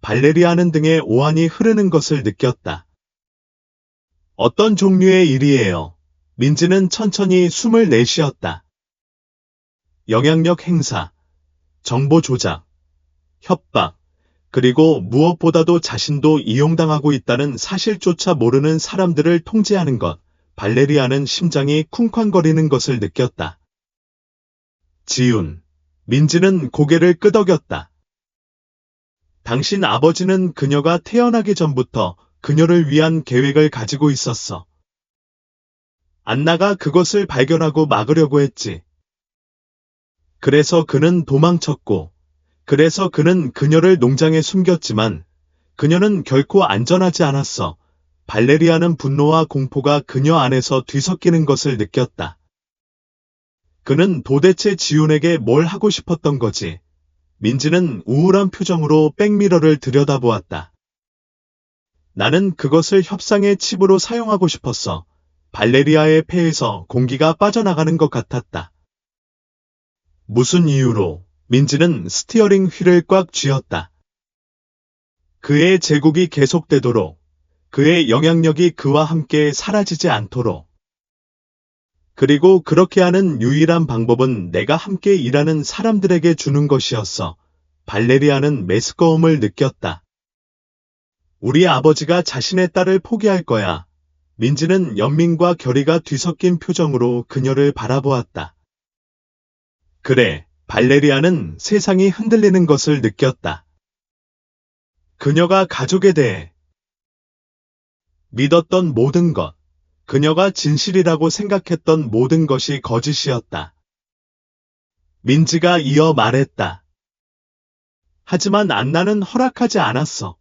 발레리아는 등에 오한이 흐르는 것을 느꼈다. 어떤 종류의 일이에요? 민지는 천천히 숨을 내쉬었다. 영향력 행사, 정보 조작, 협박, 그리고 무엇보다도 자신도 이용당하고 있다는 사실조차 모르는 사람들을 통제하는 것. 발레리아는 심장이 쿵쾅거리는 것을 느꼈다. 지훈, 민지는 고개를 끄덕였다. 당신 아버지는 그녀가 태어나기 전부터 그녀를 위한 계획을 가지고 있었어. 안나가 그것을 발견하고 막으려고 했지. 그래서 그는 도망쳤고, 그래서 그는 그녀를 농장에 숨겼지만 그녀는 결코 안전하지 않았어. 발레리아는 분노와 공포가 그녀 안에서 뒤섞이는 것을 느꼈다. 그는 도대체 지훈에게 뭘 하고 싶었던 거지? 민지는 우울한 표정으로 백미러를 들여다보았다. 나는 그것을 협상의 칩으로 사용하고 싶었어. 발레리아의 폐에서 공기가 빠져나가는 것 같았다. 무슨 이유로? 민지는 스티어링 휠을 꽉 쥐었다. 그의 제국이 계속되도록, 그의 영향력이 그와 함께 사라지지 않도록. 그리고 그렇게 하는 유일한 방법은 내가 함께 일하는 사람들에게 주는 것이었어. 발레리아는 메스꺼움을 느꼈다. 우리 아버지가 자신의 딸을 포기할 거야. 민지는 연민과 결의가 뒤섞인 표정으로 그녀를 바라보았다. 그래, 발레리아는 세상이 흔들리는 것을 느꼈다. 그녀가 가족에 대해 믿었던 모든 것, 그녀가 진실이라고 생각했던 모든 것이 거짓이었다. 민지가 이어 말했다. 하지만 안나는 허락하지 않았어.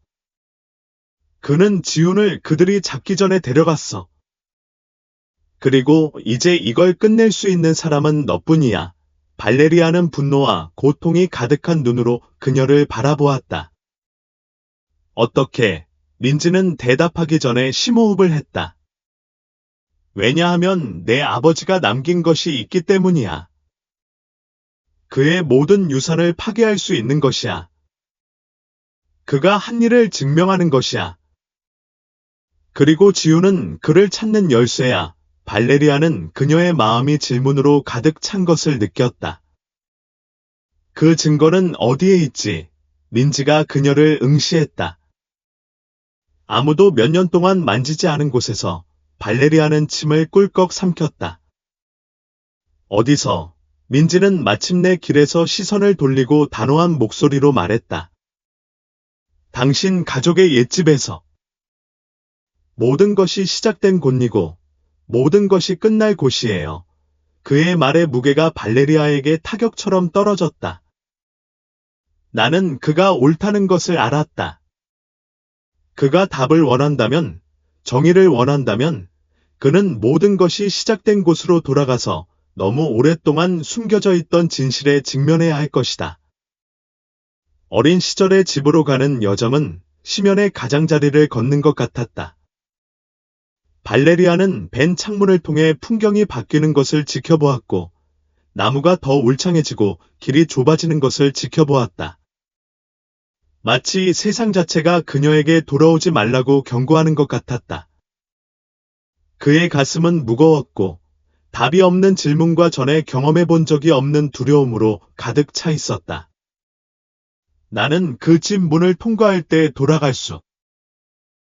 그는 지훈을 그들이 잡기 전에 데려갔어. 그리고 이제 이걸 끝낼 수 있는 사람은 너뿐이야. 발레리아는 분노와 고통이 가득한 눈으로 그녀를 바라보았다. 어떻게? 민지는 대답하기 전에 심호흡을 했다. 왜냐하면 내 아버지가 남긴 것이 있기 때문이야. 그의 모든 유산을 파괴할 수 있는 것이야. 그가 한 일을 증명하는 것이야. 그리고 지훈은 그를 찾는 열쇠야. 발레리아는 그녀의 마음이 질문으로 가득 찬 것을 느꼈다. 그 증거는 어디에 있지? 민지가 그녀를 응시했다. 아무도 몇 년 동안 만지지 않은 곳에서 발레리아는 침을 꿀꺽 삼켰다. 어디서? 민지는 마침내 길에서 시선을 돌리고 단호한 목소리로 말했다. 당신 가족의 옛집에서. 모든 것이 시작된 곳이고 모든 것이 끝날 곳이에요. 그의 말의 무게가 발레리아에게 타격처럼 떨어졌다. 나는 그가 옳다는 것을 알았다. 그가 답을 원한다면, 정의를 원한다면, 그는 모든 것이 시작된 곳으로 돌아가서 너무 오랫동안 숨겨져 있던 진실에 직면해야 할 것이다. 어린 시절의 집으로 가는 여정은 심연의 가장자리를 걷는 것 같았다. 발레리아는 벤 창문을 통해 풍경이 바뀌는 것을 지켜보았고 나무가 더 울창해지고 길이 좁아지는 것을 지켜보았다. 마치 세상 자체가 그녀에게 돌아오지 말라고 경고하는 것 같았다. 그의 가슴은 무거웠고 답이 없는 질문과 전에 경험해 본 적이 없는 두려움으로 가득 차 있었다. 나는 그 집 문을 통과할 때 돌아갈 수